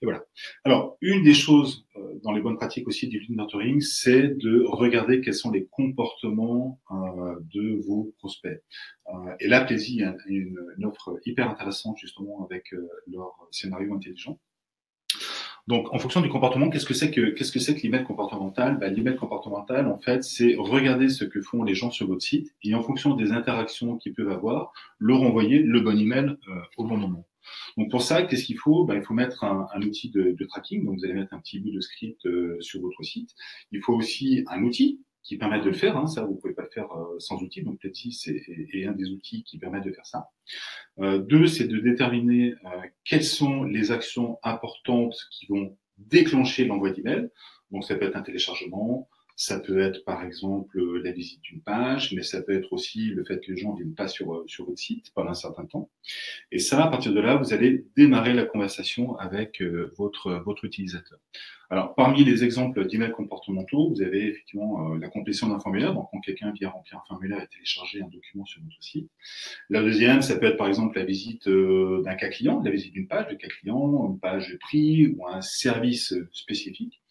Et voilà. Alors, une des choses dans les bonnes pratiques aussi du lead nurturing, c'est de regarder quels sont les comportements de vos prospects. Et là, Pleddy a une offre hyper intéressante justement avec leur scénario intelligent. Donc, en fonction du comportement, qu'est-ce que c'est que l'email comportemental? L'email comportemental, en fait, c'est regarder ce que font les gens sur votre site et en fonction des interactions qu'ils peuvent avoir, leur envoyer le bon email au bon moment. Donc, pour ça, qu'est-ce qu'il faut? Il faut mettre un outil de tracking. Donc, vous allez mettre un petit bout de script sur votre site. Il faut aussi un outil qui permet de le faire. Hein, ça, vous pouvez pas le faire sans outil. Donc, Pleddy est un des outils qui permet de faire ça. 2, c'est de déterminer quelles sont les actions importantes qui vont déclencher l'envoi d'email. Donc, ça peut être un téléchargement, ça peut être par exemple la visite d'une page, mais ça peut être aussi le fait que les gens ne viennent pas sur votre site pendant un certain temps. Et ça, à partir de là, vous allez démarrer la conversation avec votre utilisateur. Alors, parmi les exemples d'emails comportementaux, vous avez effectivement la complétion d'un formulaire. Donc, quand quelqu'un vient remplir un formulaire et télécharger un document sur votre site. La deuxième, ça peut être par exemple la visite d'un cas client, la visite d'une page de cas client, une page de prix ou un service spécifique.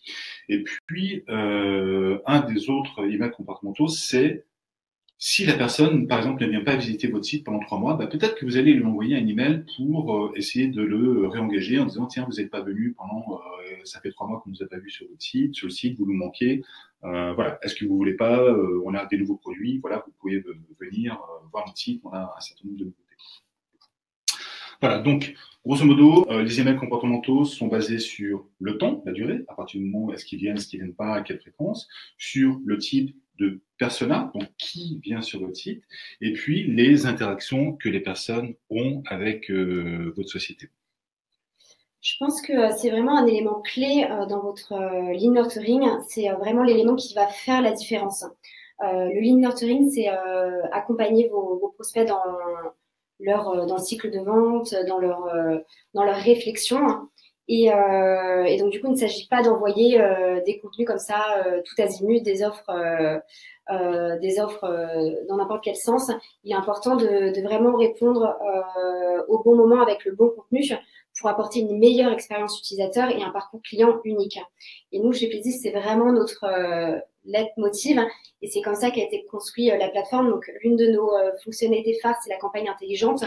Et puis, un des autres emails comportementaux, c'est si la personne, par exemple, ne vient pas visiter votre site pendant 3 mois, peut-être que vous allez lui envoyer un email pour essayer de le réengager en disant tiens, vous n'êtes pas venu pendant, ça fait 3 mois qu'on ne vous a pas vu sur votre site, sur le site, vous nous manquez. Voilà, est-ce que vous voulez pas, on a des nouveaux produits, voilà, vous pouvez venir voir notre site, on a un certain nombre de nouveautés. Voilà, donc, grosso modo, les emails comportementaux sont basés sur le temps, la durée, à partir du moment où est-ce qu'ils viennent pas, à quelle fréquence, sur le type de persona, donc qui vient sur votre site, et puis les interactions que les personnes ont avec votre société. Je pense que c'est vraiment un élément clé dans votre lead nurturing. C'est vraiment l'élément qui va faire la différence. Le lead nurturing, c'est accompagner vos prospects dans dans le cycle de vente, dans leur réflexion. Et donc, du coup, il ne s'agit pas d'envoyer des contenus comme ça, tout azimut, des offres dans n'importe quel sens. Il est important de vraiment répondre au bon moment avec le bon contenu pour apporter une meilleure expérience utilisateur et un parcours client unique. Et nous, chez Plaisir, c'est vraiment notre leitmotiv et c'est comme ça qu'a été construite la plateforme. Donc, l'une de nos fonctionnalités phares, c'est la campagne intelligente,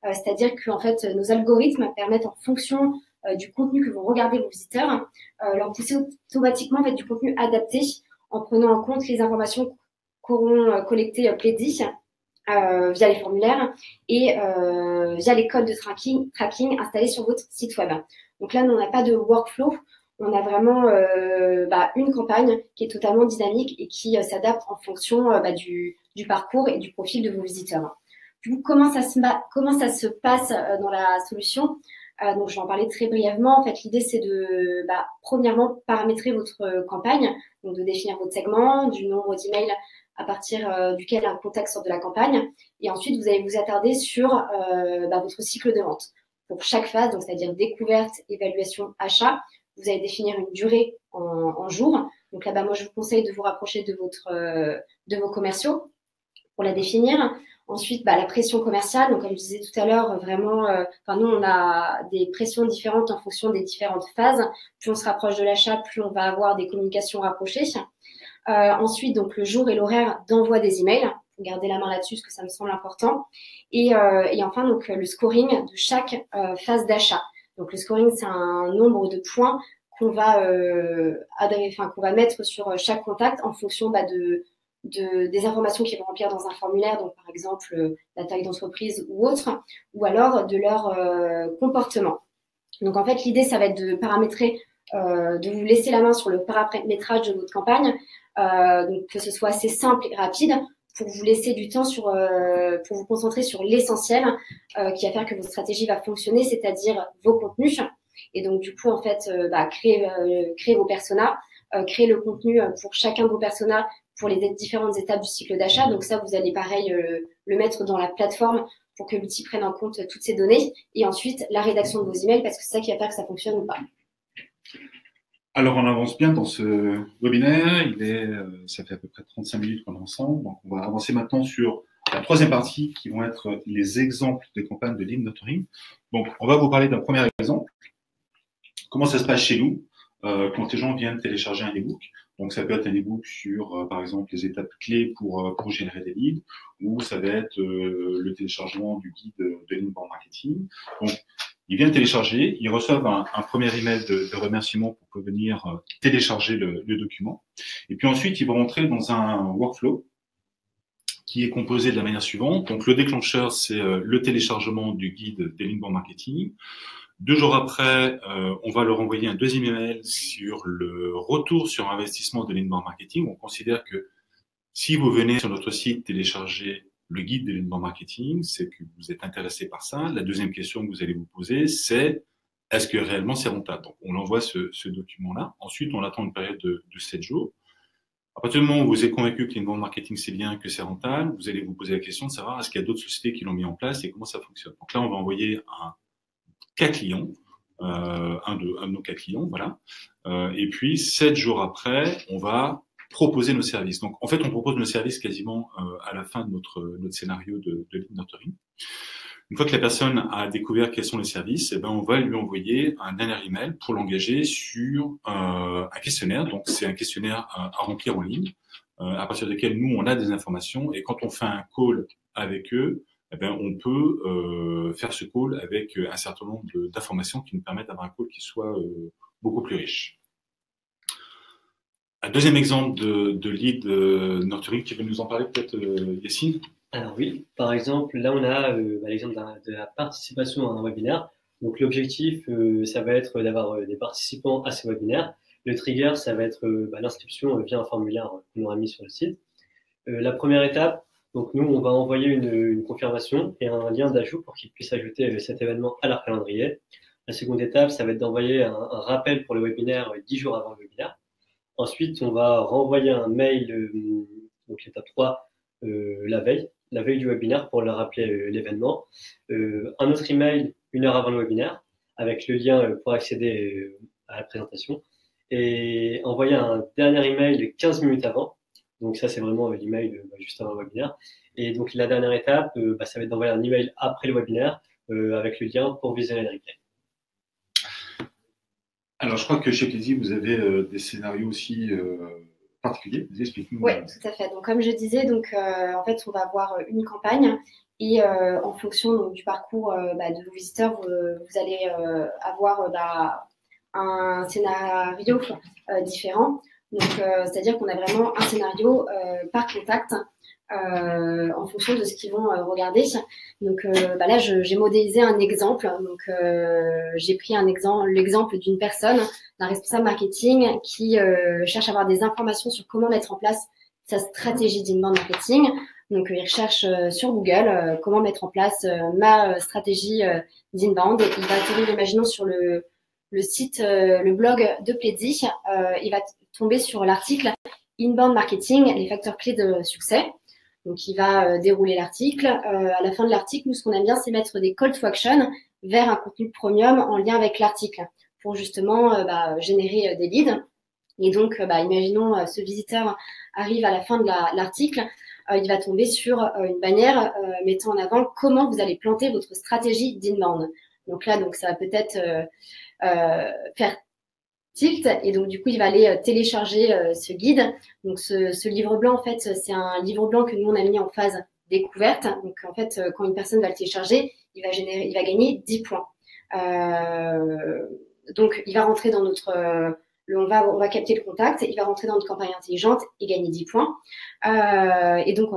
c'est-à-dire que en fait, nos algorithmes permettent en fonction du contenu que vont regarder vos visiteurs, leur pousser automatiquement en fait, du contenu adapté en prenant en compte les informations qu'auront collectées Pleddy via les formulaires et via les codes de tracking installés sur votre site web. Donc là, nous, on n'a pas de workflow, on a vraiment une campagne qui est totalement dynamique et qui s'adapte en fonction du parcours et du profil de vos visiteurs. Du coup, comment ça se passe dans la solution? Donc, je vais en parler très brièvement. En fait, l'idée, c'est de, premièrement, paramétrer votre campagne, donc de définir votre segment, du nombre d'emails à partir duquel un contact sort de la campagne. Et ensuite, vous allez vous attarder sur votre cycle de vente. Pour chaque phase, donc c'est-à-dire découverte, évaluation, achat, vous allez définir une durée en jours. Donc là, moi, je vous conseille de vous rapprocher de vos commerciaux pour la définir. Ensuite, la pression commerciale. Donc, comme je disais tout à l'heure, vraiment, nous, on a des pressions différentes en fonction des différentes phases. Plus on se rapproche de l'achat, plus on va avoir des communications rapprochées. Ensuite, donc, le jour et l'horaire d'envoi des emails. Faut garder la main là-dessus, parce que ça me semble important. Et enfin, donc, le scoring de chaque phase d'achat. Donc, le scoring, c'est un nombre de points qu'on va qu'on va mettre sur chaque contact en fonction des informations qu'ils vont remplir dans un formulaire, donc par exemple la taille d'entreprise ou autre, ou alors de leur comportement. Donc en fait, l'idée, ça va être de paramétrer, de vous laisser la main sur le paramétrage de votre campagne, donc que ce soit assez simple et rapide, pour vous laisser du temps pour vous concentrer sur l'essentiel qui va faire que votre stratégie va fonctionner, c'est-à-dire vos contenus. Et donc du coup, en fait, créer vos personas, créer le contenu pour chacun de vos personas pour les différentes étapes du cycle d'achat. Donc ça, vous allez pareil le mettre dans la plateforme pour que l'outil prenne en compte toutes ces données. Et ensuite, la rédaction de vos emails, parce que c'est ça qui va faire que ça fonctionne ou pas. Alors, on avance bien dans ce webinaire. Ça fait à peu près 35 minutes qu'on est ensemble. Donc, on va avancer maintenant sur la troisième partie qui vont être les exemples de campagnes de lead nurturing. Donc, on va vous parler d'un premier exemple. Comment ça se passe chez nous quand les gens viennent télécharger un e-book. Donc, ça peut être un e-book sur, par exemple, les étapes clés pour générer des leads, ou ça va être le téléchargement du guide de l'inbound marketing. Donc, ils viennent télécharger, ils reçoivent un premier email de remerciement pour venir télécharger le document. Et puis ensuite, ils vont rentrer dans un workflow qui est composé de la manière suivante. Donc, le déclencheur, c'est le téléchargement du guide de l'inbound marketing. 2 jours après, on va leur envoyer un deuxième email sur le retour sur investissement de l'inbound marketing. On considère que si vous venez sur notre site télécharger le guide de l'inbound marketing, c'est que vous êtes intéressé par ça. La deuxième question que vous allez vous poser, c'est est-ce que réellement c'est rentable? Donc, on envoie ce document-là. Ensuite, on attend une période de 7 jours. À partir du moment où vous êtes convaincu que l'inbound marketing c'est bien, que c'est rentable, vous allez vous poser la question de savoir est-ce qu'il y a d'autres sociétés qui l'ont mis en place et comment ça fonctionne. Donc là, on va envoyer un cas client, un de nos cas clients, voilà. Et puis 7 jours après, on va proposer nos services. Donc en fait, on propose nos services quasiment à la fin de notre scénario de lead nurturing. Une fois que la personne a découvert quels sont les services, eh ben on va lui envoyer un dernier email pour l'engager sur un questionnaire. Donc c'est un questionnaire à remplir en ligne, à partir duquel nous on a des informations et quand on fait un call avec eux, eh ben, on peut faire ce call avec un certain nombre d'informations qui nous permettent d'avoir un call qui soit beaucoup plus riche. Un deuxième exemple de lead nurturing qui veut nous en parler peut-être Yacine. Alors oui, par exemple, là on a l'exemple de la participation à un webinaire. Donc l'objectif, ça va être d'avoir des participants à ces webinaires. Le trigger, ça va être l'inscription via un formulaire qu'on aura mis sur le site. La première étape, donc nous, on va envoyer une confirmation et un lien d'ajout pour qu'ils puissent ajouter cet événement à leur calendrier. La seconde étape, ça va être d'envoyer un rappel pour le webinaire 10 jours avant le webinaire. Ensuite, on va renvoyer un mail, donc l'étape 3, la veille du webinaire pour leur rappeler l'événement. Un autre email 1 heure avant le webinaire avec le lien pour accéder à la présentation. Et envoyer un dernier email 15 minutes avant. Donc ça, c'est vraiment l'email juste avant le webinaire. Et donc la dernière étape, ça va être d'envoyer un email après le webinaire avec le lien pour visionner le replay. Alors, je crois que chez Plaisir, vous avez des scénarios aussi particuliers. Explique-nous. Oui, tout à fait. Donc, comme je disais, donc, en fait, on va avoir une campagne et en fonction donc, du parcours de vos visiteurs, vous allez avoir un scénario différent. Donc, c'est-à-dire qu'on a vraiment un scénario par contact en fonction de ce qu'ils vont regarder. Donc là, j'ai modélisé un exemple. Donc, j'ai pris l'exemple d'une personne, d'un responsable marketing qui cherche à avoir des informations sur comment mettre en place sa stratégie d'inbound marketing. Donc, il recherche sur Google comment mettre en place ma stratégie d'inbound. Il va atterrir, imaginons, sur le site, le blog de Pledzi. Il va tomber sur l'article Inbound Marketing, les facteurs clés de succès. Donc, il va dérouler l'article. À la fin de l'article, nous, ce qu'on aime bien, c'est mettre des call to action vers un contenu premium en lien avec l'article pour justement générer des leads. Et donc, imaginons ce visiteur arrive à la fin de l'article, il va tomber sur une bannière mettant en avant comment vous allez planter votre stratégie d'inbound. Donc là, ça va peut-être faire tilt, et donc du coup il va aller télécharger ce guide. Donc ce livre blanc, en fait, c'est un livre blanc que nous on a mis en phase découverte. Donc en fait, quand une personne va le télécharger, il va gagner 10 points. Donc il va rentrer dans notre on va capter le contact, il va rentrer dans notre campagne intelligente et gagner 10 points. Et donc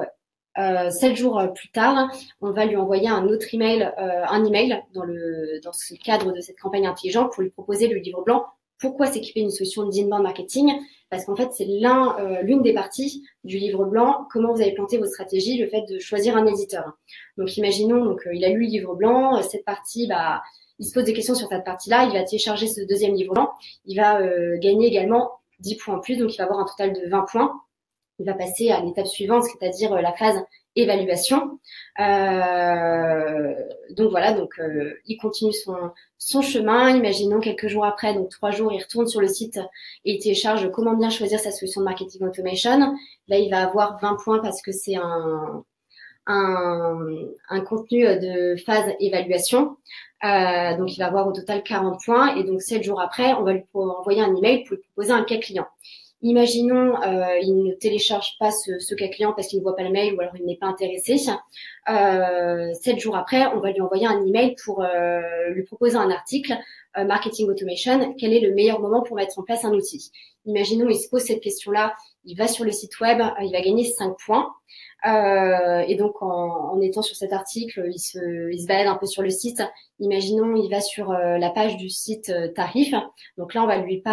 7 jours plus tard, on va lui envoyer un autre email, un email dans ce cadre de cette campagne intelligente pour lui proposer le livre blanc. Pourquoi s'équiper d'une solution d'inbound marketing? Parce qu'en fait, c'est l'une des parties du livre blanc, comment vous allez planter vos stratégies, le fait de choisir un éditeur. Donc, imaginons, il a lu le livre blanc, cette partie, il se pose des questions sur cette partie-là, il va télécharger ce deuxième livre blanc, il va gagner également 10 points en plus, donc il va avoir un total de 20 points. Il va passer à l'étape suivante, c'est-à-dire la phase évaluation. Donc voilà, il continue son chemin. Imaginons quelques jours après, donc 3 jours, il retourne sur le site et il télécharge comment bien choisir sa solution de marketing automation. Là, il va avoir 20 points parce que c'est un contenu de phase évaluation. Donc, il va avoir au total 40 points. Et donc, 7 jours après, on va lui envoyer un email pour lui proposer un cas client. Imaginons, il ne télécharge pas ce cas client parce qu'il ne voit pas le mail ou alors il n'est pas intéressé. 7 jours après, on va lui envoyer un email pour lui proposer un article Marketing Automation. Quel est le meilleur moment pour mettre en place un outil? Imaginons, il se pose cette question-là, il va sur le site web, il va gagner 5 points. Et donc, en étant sur cet article, il se balade un peu sur le site. Imaginons, il va sur la page du site tarif. Donc là, on va lui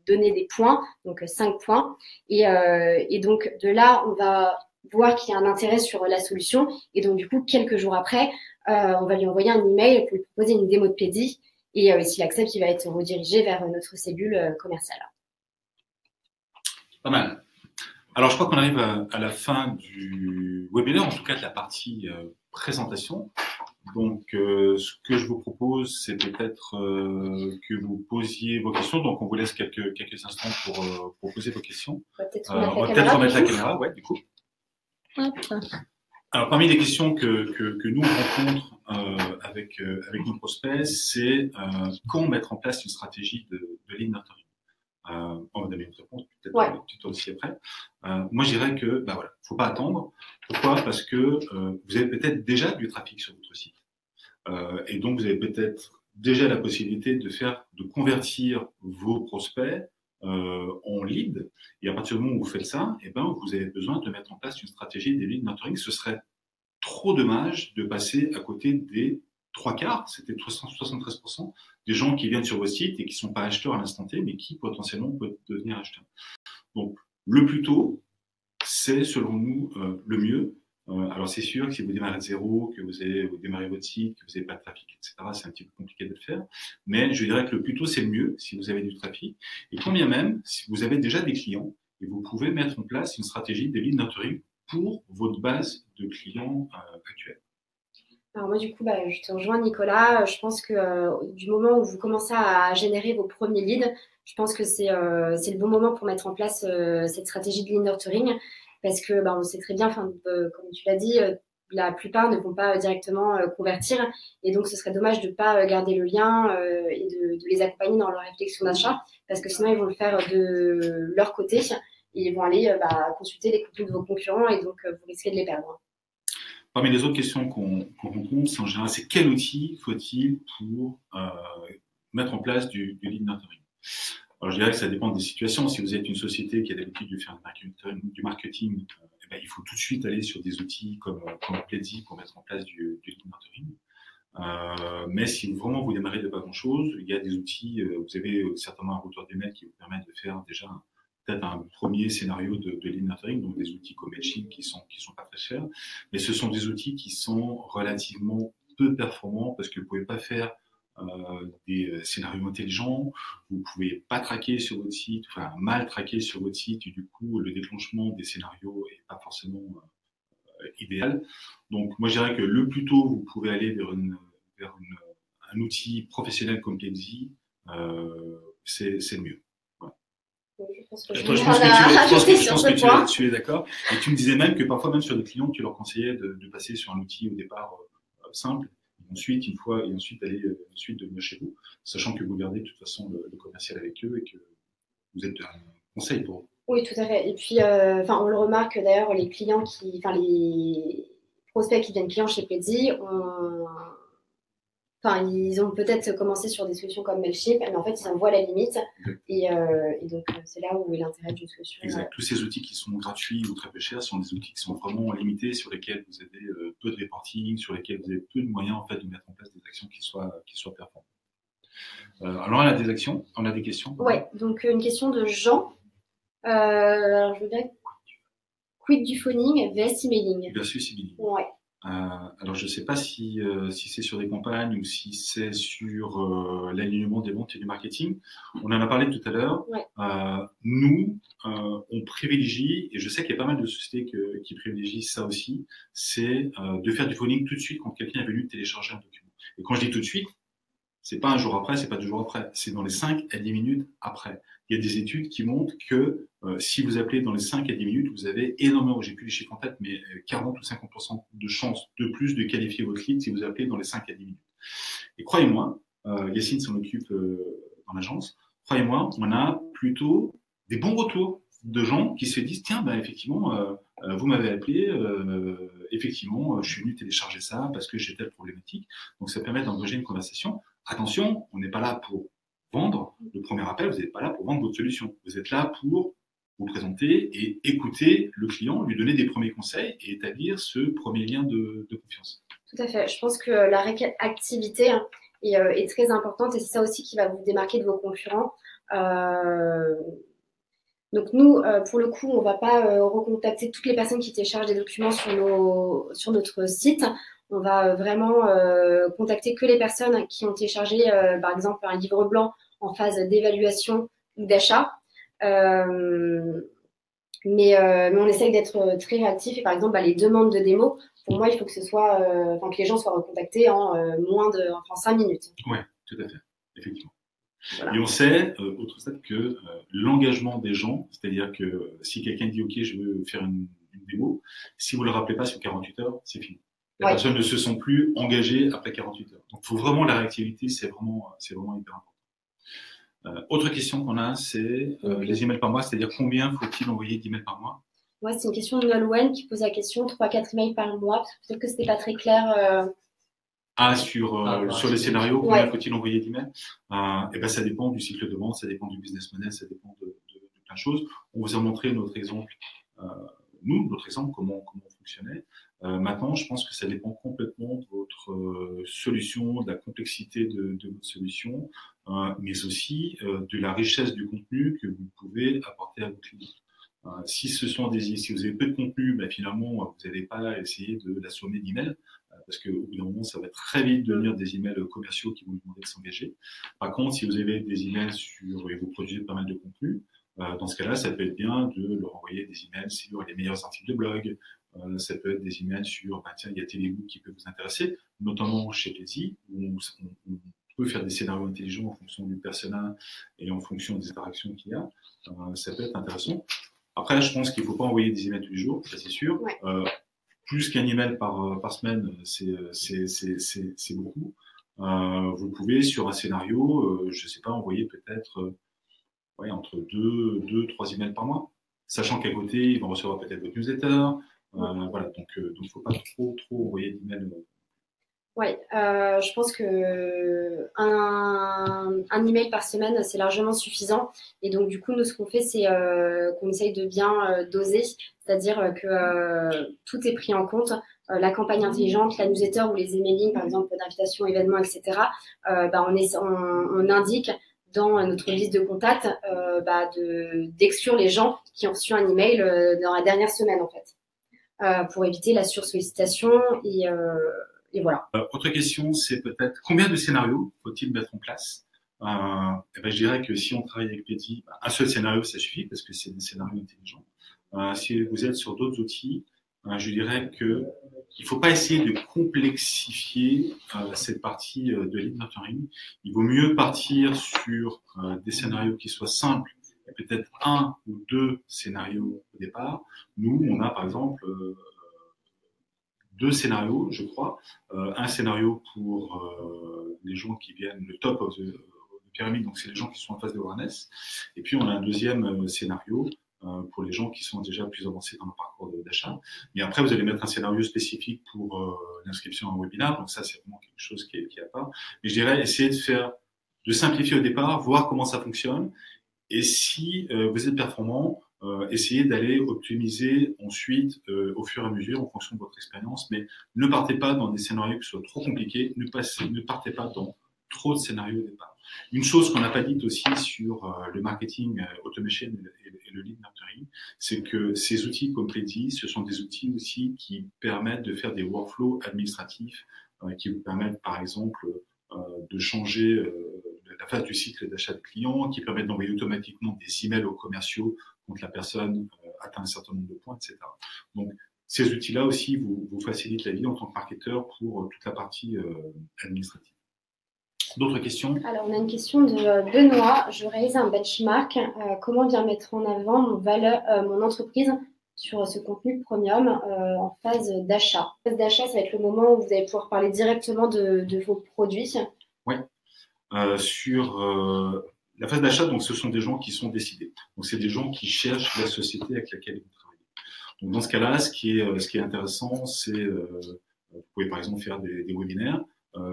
donner des points, donc 5 points. Et donc, de là, on va voir qu'il y a un intérêt sur la solution. Et donc, du coup, quelques jours après, on va lui envoyer un email pour lui proposer une démo de Pledzi. Et s'il accepte, il va être redirigé vers notre cellule commerciale. Pas mal. Alors, je crois qu'on arrive à la fin du webinaire, en tout cas de la partie présentation. Donc, ce que je vous propose, c'est peut-être que vous posiez vos questions. Donc, on vous laisse quelques instants pour poser vos questions. On va peut-être remettre la caméra, ouais, du coup. Hop. Alors, parmi les questions que nous rencontrons avec nos prospects, c'est comment mettre en place une stratégie de lead nurturing. On va donner une réponse, peut-être tuto aussi après. Moi, je dirais que, voilà, faut pas attendre. Pourquoi? Parce que vous avez peut-être déjà du trafic sur votre site. Et donc, vous avez peut-être déjà la possibilité de convertir vos prospects en lead. Et à partir du moment où vous faites ça, vous avez besoin de mettre en place une stratégie des lead nurturing. Ce serait trop dommage de passer à côté des 3/4, c'était 73% des gens qui viennent sur vos sites et qui ne sont pas acheteurs à l'instant T, mais qui potentiellement peuvent devenir acheteurs. Donc, le plus tôt, c'est selon nous le mieux. Alors c'est sûr que si vous démarrez de zéro, que vous démarrez votre site, que vous n'avez pas de trafic, etc., c'est un petit peu compliqué de le faire. Mais je dirais que le plus tôt c'est le mieux si vous avez du trafic. Et quand bien même, si vous avez déjà des clients, et vous pouvez mettre en place une stratégie de lead nurturing pour votre base de clients actuels. Alors moi, du coup, je te rejoins, Nicolas. Je pense que du moment où vous commencez à générer vos premiers leads, je pense que c'est le bon moment pour mettre en place cette stratégie de lead nurturing parce que on sait très bien, comme tu l'as dit, la plupart ne vont pas directement convertir et donc ce serait dommage de ne pas garder le lien et de les accompagner dans leur réflexion d'achat parce que sinon ils vont le faire de leur côté et ils vont aller consulter les contenus de vos concurrents et donc vous risquez de les perdre. Parmi les autres questions qu'on rencontre, c'est en général, c'est quel outil faut-il pour mettre en place du lead nurturing? Alors, je dirais que ça dépend des situations. Si vous êtes une société qui a l'habitude de faire du marketing, il faut tout de suite aller sur des outils comme Pledzi pour mettre en place du lead nurturing. Mais si vraiment vous démarrez de pas grand-chose, il y a des outils, vous avez certainement un routeur d'email qui vous permet de faire déjà peut-être un premier scénario de lead nurturing, donc des outils comme Mailchimp qui sont pas très chers, mais ce sont des outils qui sont relativement peu performants parce que vous pouvez pas faire des scénarios intelligents, vous pouvez pas traquer sur votre site, enfin mal traquer sur votre site, et du coup le déclenchement des scénarios est pas forcément idéal. Donc moi je dirais que le plus tôt vous pouvez aller vers un outil professionnel comme Pledzi, c'est le mieux. Je pense que tu es d'accord. Et tu me disais même que parfois, même sur des clients, tu leur conseillais de passer sur un outil au départ simple, et ensuite aller venir chez vous, sachant que vous gardez de toute façon le commercial avec eux et que vous êtes un conseil pour eux. Oui, tout à fait. Et puis, on le remarque d'ailleurs, les prospects qui deviennent clients chez Pledzi, ils ont peut-être commencé sur des solutions comme Mailchimp, mais en fait, ils en voient la limite. Et donc, c'est là où est l'intérêt d'une solution. Exact. Tous ces outils qui sont gratuits ou très peu chers sont des outils qui sont vraiment limités, sur lesquels vous avez peu de reporting, sur lesquels vous avez peu de moyens en fait, de mettre en place des actions qui soient performantes. Alors, on a des actions, on a des questions. Oui, donc une question de Jean. Alors, je veux dire, quid du phoning vs emailing? Versus emailing. Ouais. Alors, je ne sais pas si c'est sur des campagnes ou si c'est sur l'alignement des ventes et du marketing. On en a parlé tout à l'heure. Ouais. Nous, on privilégie, et je sais qu'il y a pas mal de sociétés qui privilégient ça aussi, c'est de faire du phoning tout de suite quand quelqu'un est venu télécharger un document. Et quand je dis tout de suite, c'est pas un jour après, c'est pas 2 jours après, c'est dans les 5 à 10 minutes après. Il y a des études qui montrent que si vous appelez dans les 5 à 10 minutes, vous avez énormément, j'ai plus les chiffres en tête, mais 40 ou 50% de chances de plus de qualifier votre lead si vous appelez dans les 5 à 10 minutes. Et croyez-moi, Yacine s'en occupe dans l'agence, croyez-moi, on a plutôt des bons retours de gens qui se disent, tiens, effectivement, vous m'avez appelé, effectivement, je suis venu télécharger ça parce que j'ai telle problématique. Donc ça permet d'engager une conversation. Attention, on n'est pas là pour vendre le premier appel, vous n'êtes pas là pour vendre votre solution. Vous êtes là pour vous présenter et écouter le client, lui donner des premiers conseils et établir ce premier lien de confiance. Tout à fait. Je pense que la réactivité est très importante et c'est ça aussi qui va vous démarquer de vos concurrents. Donc nous, pour le coup, on ne va pas recontacter toutes les personnes qui téléchargent des documents sur notre site. On va vraiment contacter que les personnes qui ont téléchargé, par exemple, un livre blanc en phase d'évaluation ou d'achat. Mais on essaye d'être très réactif. Et par exemple, les demandes de démo, pour moi, il faut que que les gens soient recontactés en 5 minutes. Oui, tout à fait, effectivement. Voilà. Et on sait, autre stade, que l'engagement des gens, c'est-à-dire que si quelqu'un dit « Ok, je veux faire une démo », si vous ne le rappelez pas sur 48 heures, c'est fini. Les personnes ne se sont plus engagées après 48 heures. Donc, il faut vraiment la réactivité, c'est vraiment hyper important. Autre question qu'on a, c'est les emails par mois, c'est-à-dire combien faut-il envoyer d'emails par mois? Ouais, c'est une question de Nolwenn qui pose la question 3-4 emails par mois. Peut-être que ce n'était pas très clair. Sur les scénarios, combien faut-il envoyer d'emails? Ça dépend du cycle de vente, ça dépend du business model, ça dépend de plein de choses. On vous a montré notre exemple, comment on fonctionnait. Maintenant, je pense que ça dépend complètement de votre solution, de la complexité de votre solution, mais aussi de la richesse du contenu que vous pouvez apporter à vos clients. Si si vous avez peu de contenu, bah, finalement, vous n'allez pas essayer de l'assommer d'emails, parce qu'au bout d'un moment, ça va très vite devenir des emails commerciaux qui vont vous demander de s'engager. Par contre, si vous avez des emails et vous produisez pas mal de contenu, dans ce cas-là, ça peut être bien de leur envoyer des emails sur les meilleurs articles de blog. Ça peut être des emails sur, bah, tiens, il y a Télébook qui peut vous intéresser, notamment chez Plaisy, où on peut faire des scénarios intelligents en fonction du persona et en fonction des interactions qu'il y a. Ça peut être intéressant. Après, je pense qu'il ne faut pas envoyer des emails tous les jours, ça c'est sûr. Ouais. Plus qu'un email par semaine, c'est beaucoup. Vous pouvez, sur un scénario, je ne sais pas, envoyer peut-être entre 2, 3 emails par mois, sachant qu'à côté, ils vont recevoir peut-être votre newsletter. Voilà, donc il ne faut pas trop envoyer d'emails. Oui, je pense que un email par semaine, c'est largement suffisant. Et donc, du coup, nous, ce qu'on fait, c'est qu'on essaye de bien doser, c'est-à-dire que tout est pris en compte. La campagne intelligente, la newsletter ou les emailing, par exemple, d'invitation, événements, etc. On indique dans notre liste de contacts d'exclure les gens qui ont reçu un email dans la dernière semaine, en fait, pour éviter la sursollicitation et voilà. Autre question, c'est peut-être combien de scénarios faut-il mettre en place? Je dirais que si on travaille avec Plaisy, un seul scénario, ça suffit parce que c'est des scénarios intelligents. Si vous êtes sur d'autres outils, je dirais qu'il ne faut pas essayer de complexifier cette partie de lead nurturing. Il vaut mieux partir sur des scénarios qui soient simples, et peut-être 1 ou 2 scénarios au départ. Nous, on a par exemple 2 scénarios, je crois. Un scénario pour les gens qui viennent, le top of the pyramide, donc c'est les gens qui sont en phase de awareness. Et puis on a un deuxième scénario pour les gens qui sont déjà plus avancés dans le parcours d'achat. Mais après, vous allez mettre un scénario spécifique pour l'inscription à un webinaire. Donc ça, c'est vraiment quelque chose qui est à part. Mais je dirais, essayer de simplifier au départ, voir comment ça fonctionne. Et si vous êtes performant, essayez d'aller optimiser ensuite au fur et à mesure en fonction de votre expérience, mais ne partez pas dans des scénarios qui soient trop compliqués, ne partez pas dans trop de scénarios au départ. Une chose qu'on n'a pas dite aussi sur le marketing automation et le lead nurturing, c'est que ces outils comme Plaisy, ce sont des outils aussi qui permettent de faire des workflows administratifs qui vous permettent par exemple de changer la phase du cycle d'achat de clients, qui permettent d'envoyer automatiquement des emails aux commerciaux quand la personne atteint un certain nombre de points, etc. Donc, ces outils-là aussi vous facilitent la vie en tant que marketeur pour toute la partie administrative. D'autres questions? Alors, on a une question de Benoît. Je réalise un benchmark. Comment bien mettre en avant mon entreprise sur ce contenu premium en phase d'achat? La phase d'achat, ça va être le moment où vous allez pouvoir parler directement de vos produits. Oui. Sur la phase d'achat, donc ce sont des gens qui sont décidés. Donc c'est des gens qui cherchent la société avec laquelle ils travaillent. Donc dans ce cas-là, ce qui est intéressant, c'est vous pouvez par exemple faire des webinaires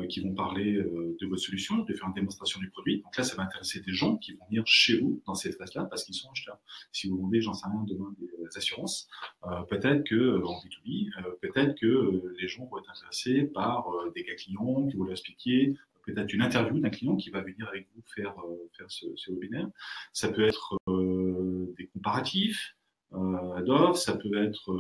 qui vont parler de votre solution, de faire une démonstration du produit. Donc là, ça va intéresser des gens qui vont venir chez vous dans cette phase-là parce qu'ils sont acheteurs. Si vous vendez, j'en sais rien, demain des assurances, peut-être que en B2B, peut-être que les gens vont être intéressés par des cas clients qui vont leur expliquer, peut-être une interview d'un client qui va venir avec vous faire ce webinaire. Ça peut être des comparatifs d'offres, ça peut être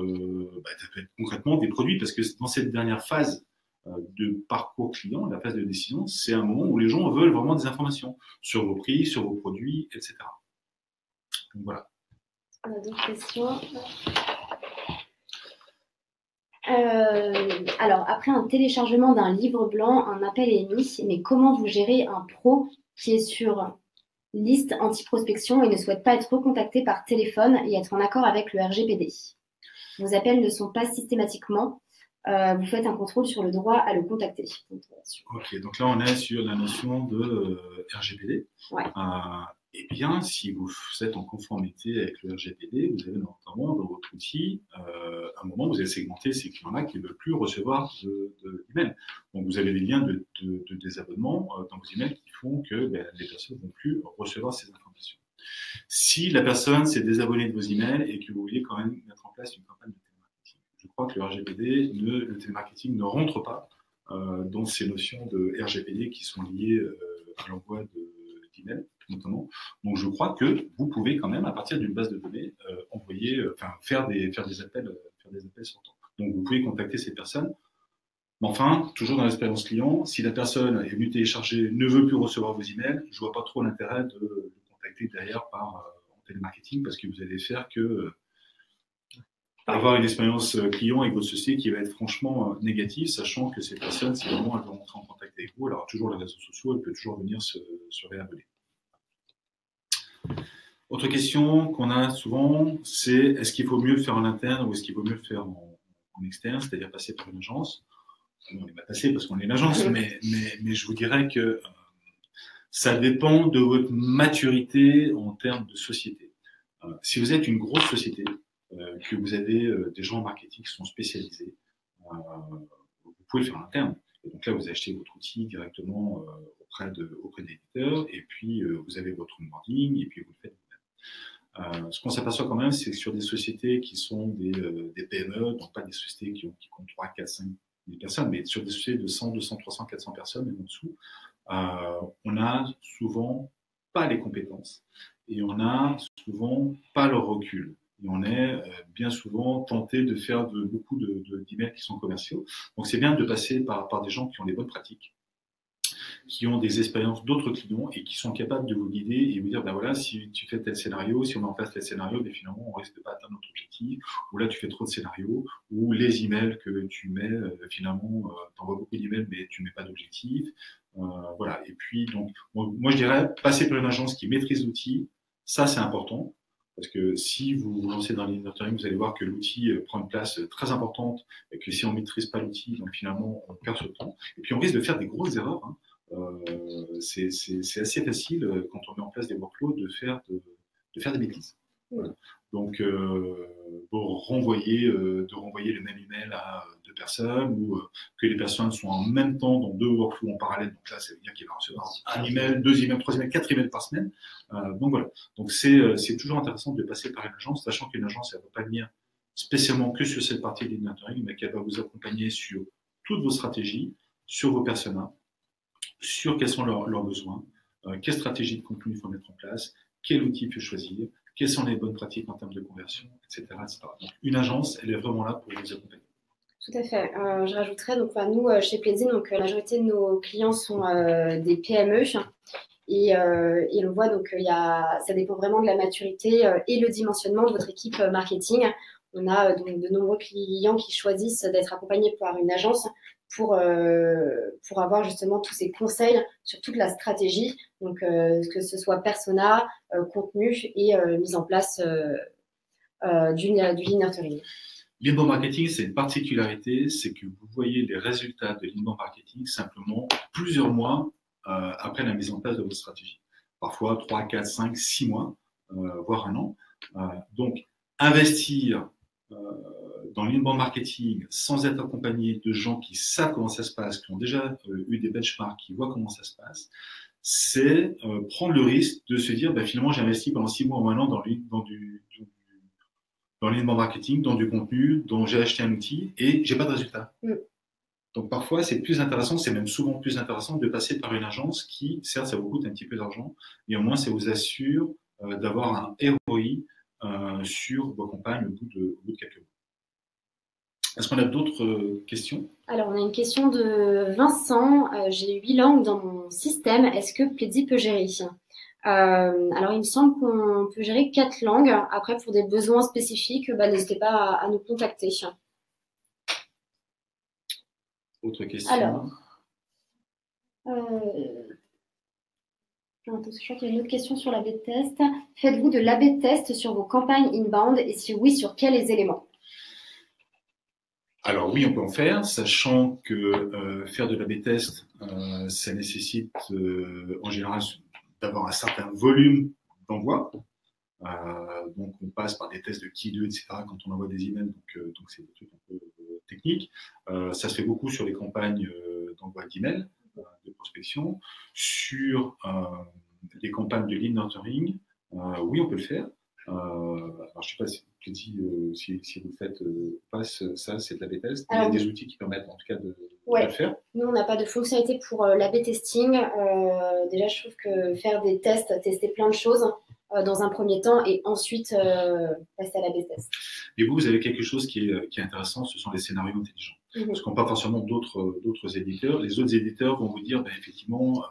concrètement des produits, parce que dans cette dernière phase de parcours client, la phase de décision, c'est un moment où les gens veulent vraiment des informations sur vos prix, sur vos produits, etc. Donc voilà. On a d'autres questions. Alors, après un téléchargement d'un livre blanc, un appel est émis, mais comment vous gérez un pro qui est sur liste anti-prospection et ne souhaite pas être recontacté par téléphone et être en accord avec le RGPD? Vos appels ne sont pas systématiquement. Vous faites un contrôle sur le droit à le contacter. Ok, donc là on est sur la notion de RGPD. Ouais. Eh bien, si vous êtes en conformité avec le RGPD, vous avez notamment dans votre outil, un moment où vous allez segmenter ces clients-là qui ne veulent plus recevoir d'emails. Donc, vous avez des liens de désabonnement dans vos emails qui font que les personnes ne vont plus recevoir ces informations. Si la personne s'est désabonnée de vos emails et que vous voulez quand même mettre en place une campagne de télémarketing, je crois que le RGPD, le télémarketing ne rentre pas dans ces notions de RGPD qui sont liées à l'envoi emails, notamment. Donc, je crois que vous pouvez quand même, à partir d'une base de données, faire des appels sortants. Donc, vous pouvez contacter ces personnes. Mais enfin, toujours dans l'expérience client, si la personne est venue télécharger, ne veut plus recevoir vos emails, je vois pas trop l'intérêt de le contacter derrière en télémarketing, parce que vous allez faire que avoir une expérience client avec votre société qui va être franchement négative, sachant que ces personnes, si vraiment elles vont rentrer en contact avec vous, elle aura toujours les réseaux sociaux, elle peut toujours venir se réabonner. Autre question qu'on a souvent, c'est est-ce qu'il faut mieux le faire en interne ou est-ce qu'il vaut mieux le faire en externe, c'est-à-dire passer par une agence? On n'est pas passé parce qu'on est une agence, mais je vous dirais que ça dépend de votre maturité en termes de société. Si vous êtes une grosse société, que vous avez des gens en marketing qui sont spécialisés, vous pouvez le faire en interne. Et donc là, vous achetez votre outil directement auprès des éditeurs, et puis vous avez votre onboarding, et puis vous le faites vous-même. Ce qu'on s'aperçoit quand même, c'est que sur des sociétés qui sont des PME, donc pas des sociétés qui comptent 3, 4, 5 000 personnes, mais sur des sociétés de 100, 200, 300, 400 personnes, et en dessous, on n'a souvent pas les compétences et on n'a souvent pas le recul. Et on est bien souvent tenté de faire beaucoup d'emails qui sont commerciaux. Donc c'est bien de passer par des gens qui ont des bonnes pratiques, qui ont des expériences d'autres clients et qui sont capables de vous guider et vous dire, ben voilà, si tu fais tel scénario, si on met en place tel scénario, ben finalement, on risque de pas atteindre notre objectif, ou là, tu fais trop de scénarios, ou les emails que tu mets, finalement, t'envoies beaucoup d'emails, mais tu mets pas d'objectif. Voilà. Et puis, donc, moi, je dirais, passer par une agence qui maîtrise l'outil, ça, c'est important. Parce que si vous vous lancez dans l'e-nurturing, vous allez voir que l'outil prend une place très importante et que si on ne maîtrise pas l'outil, donc finalement, on perd ce temps. Et puis, on risque de faire des grosses erreurs. Hein. C'est assez facile quand on met en place des workflows de faire des bêtises. Voilà. Donc, de renvoyer le même email à deux personnes ou que les personnes soient en même temps dans deux workflows en parallèle. Donc là, ça veut dire qu'il va recevoir un email, deux emails, trois emails, quatre emails par semaine. Donc voilà. Donc c'est toujours intéressant de passer par une agence, sachant qu'une agence, elle ne va pas venir spécialement que sur cette partie de l'e-nurturing, mais qu'elle va vous accompagner sur toutes vos stratégies, sur vos personas, sur quels sont leurs besoins, quelle stratégie de contenu il faut mettre en place, quel outil il faut choisir, quelles sont les bonnes pratiques en termes de conversion, etc. etc. Donc, une agence, elle est vraiment là pour vous accompagner. Tout à fait. Je rajouterais, donc, nous, chez Pledzi, donc, la majorité de nos clients sont des PME. Et on voit, donc, ça dépend vraiment de la maturité et le dimensionnement de votre équipe marketing. On a donc de nombreux clients qui choisissent d'être accompagnés par une agence pour avoir justement tous ces conseils sur toute la stratégie, donc que ce soit persona, contenu et mise en place du lead-nurturing. L'inbound marketing, c'est une particularité, c'est que vous voyez les résultats de l'inbound marketing simplement plusieurs mois après la mise en place de votre stratégie. Parfois 3, 4, 5, 6 mois, voire un an. Donc, investir dans l'inbound marketing sans être accompagné de gens qui savent comment ça se passe, qui ont déjà eu des benchmarks, qui voient comment ça se passe, c'est prendre le risque de se dire, ben, finalement, j'ai investi pendant 6 mois ou un an dans l'inbound marketing, dans du contenu, dont j'ai acheté un outil et j'ai pas de résultat. Donc parfois, c'est plus intéressant, c'est même souvent plus intéressant de passer par une agence qui, certes, ça vous coûte un petit peu d'argent, mais au moins, ça vous assure d'avoir un ROI sur vos campagnes au bout de quelques mois. Est-ce qu'on a d'autres questions? Alors, on a une question de Vincent. J'ai 8 langues dans mon système. Est-ce que Pledzi peut gérer? Alors, il me semble qu'on peut gérer 4 langues. Après, pour des besoins spécifiques, n'hésitez pas à nous contacter. Autre question? Alors, je crois qu'il y a une autre question sur l'A/B test. Faites-vous de l'A/B test sur vos campagnes inbound et si oui, sur quels éléments? Alors oui, on peut en faire, sachant que faire de l'A/B test, ça nécessite en général d'avoir un certain volume d'envoi. Donc on passe par des tests de qui 2, etc. quand on envoie des emails, donc c'est des trucs un peu techniques. Ça se fait beaucoup sur les campagnes d'envoi d'emails, de prospection. Sur les campagnes de lead nurturing, oui, on peut le faire. Alors je sais pas si vous le faites pas, ça c'est de l'A/B test. Il y a des outils qui permettent en tout cas de Ouais. le faire. Nous, on n'a pas de fonctionnalité pour l'A/B testing. Déjà, je trouve que faire des tests, tester plein de choses dans un premier temps et ensuite passer à l'A/B test. Et vous avez quelque chose qui est intéressant, ce sont les scénarios intelligents. Parce qu'on n'a pas forcément d'autres éditeurs. Les autres éditeurs vont vous dire, effectivement,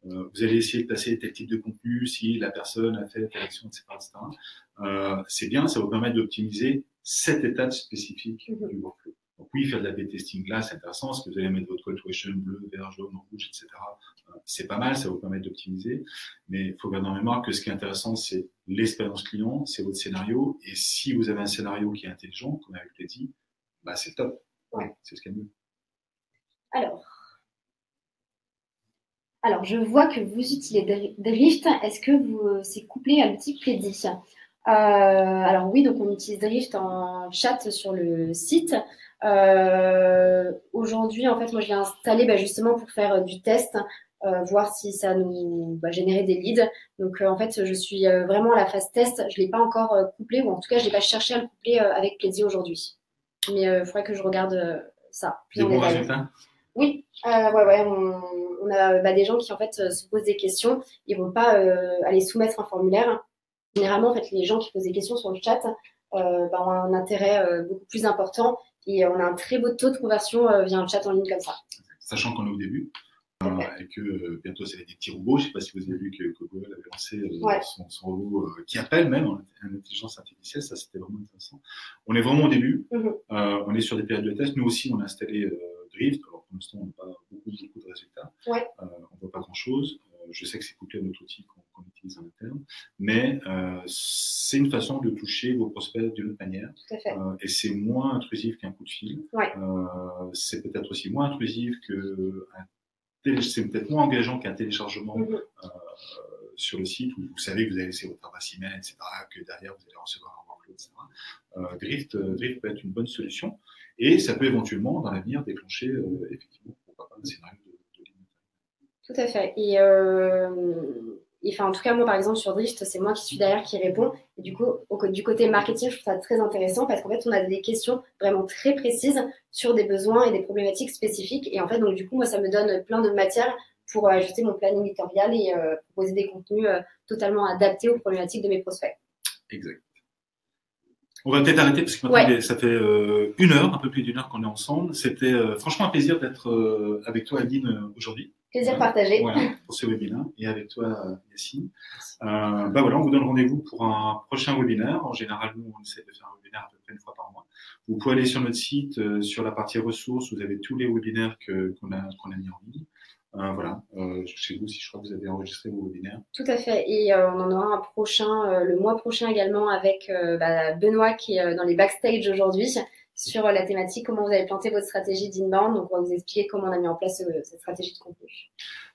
vous allez essayer de placer tel type de contenu si la personne a fait telle action, etc. C'est bien, ça vous permet d'optimiser cette étape spécifique du workflow. Donc oui, faire de l'A/B testing là, c'est intéressant, parce que vous allez mettre votre call to action bleu, vert, jaune, rouge, etc. C'est pas mal, ça vous permet d'optimiser. Mais il faut garder en mémoire que ce qui est intéressant, c'est l'expérience client, c'est votre scénario. Et si vous avez un scénario qui est intelligent, comme avec Plaidy, c'est top. Ouais. C'est ce qu'il y a de mieux. Alors, je vois que vous utilisez Drift. Est-ce que c'est couplé à l'outil Plaidy? Alors oui, donc on utilise Drift en chat sur le site. Aujourd'hui, en fait, moi, je l'ai installé justement pour faire du test, voir si ça nous générait des leads. Donc, en fait, je suis vraiment à la phase test. Je ne l'ai pas encore couplé, ou en tout cas, je n'ai pas cherché à le coupler avec Plaidy aujourd'hui. Mais il faudrait que je regarde ça. Des bons résultats? Oui, ouais, on a des gens qui en fait se posent des questions, ils vont pas aller soumettre un formulaire. Généralement, en fait, les gens qui posent des questions sur le chat ont un intérêt beaucoup plus important et on a un très beau taux de conversion via un chat en ligne comme ça. Sachant qu'on est au début et que bientôt c'est des petits robots. Je ne sais pas si vous avez vu que Google avait lancé son robot qui appelle même en intelligence artificielle. Ça, c'était vraiment intéressant. On est vraiment au début. On est sur des périodes de test. Nous aussi, on a installé Drift. Alors, pour l'instant, on n'a pas beaucoup de résultats. Ouais. On ne voit pas grand-chose. Je sais que c'est couplé à notre outil qu'on utilise en interne. Mais c'est une façon de toucher vos prospects d'une autre manière. Tout à fait. Et c'est moins intrusif qu'un coup de fil. Ouais. C'est peut-être aussi moins intrusif c'est peut-être moins engageant qu'un téléchargement sur le site où vous savez que vous allez laisser votre adresse email, etc., que derrière vous allez recevoir un workflow, etc. Drift peut être une bonne solution et ça peut éventuellement, dans l'avenir, déclencher effectivement, pourquoi pas, un scénario de ligne. Tout à fait. En tout cas, moi, par exemple, sur Drift, c'est moi qui suis derrière qui répond. Et du coup, du côté marketing, je trouve ça très intéressant parce qu'en fait, on a des questions vraiment très précises sur des besoins et des problématiques spécifiques. Et en fait, donc, du coup, moi, ça me donne plein de matière pour ajuster mon planning éditorial et proposer des contenus totalement adaptés aux problématiques de mes prospects. Exact. On va peut-être arrêter parce que maintenant, ça fait un peu plus d'une heure qu'on est ensemble. C'était franchement un plaisir d'être avec toi, Aline, aujourd'hui. Plaisir partagé. Voilà, pour ce webinaire. Et avec toi, Yacine. Voilà, on vous donne rendez-vous pour un prochain webinaire. En général, nous, on essaie de faire un webinaire à peu près une fois par mois. Vous pouvez aller sur notre site, sur la partie ressources, vous avez tous les webinaires qu'on a mis en ligne. Voilà, chez vous, si je crois que vous avez enregistré vos webinaires. Tout à fait. Et on en aura un prochain, le mois prochain également, avec Benoît qui est dans les backstage aujourd'hui, sur la thématique comment vous allez planter votre stratégie d'inbound. Donc, on va vous expliquer comment on a mis en place cette stratégie de contenu.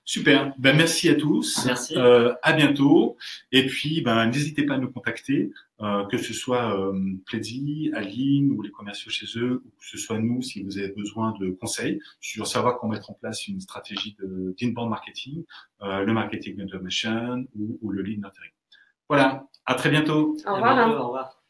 Super. Merci à tous. Merci. À bientôt. Et puis, n'hésitez pas à nous contacter, que ce soit Plaidy, Aline ou les commerciaux chez eux, ou que ce soit nous si vous avez besoin de conseils sur savoir comment mettre en place une stratégie d'inbound marketing, le marketing automation ou le lead nurturing. Voilà. À très bientôt. Au revoir. Au revoir.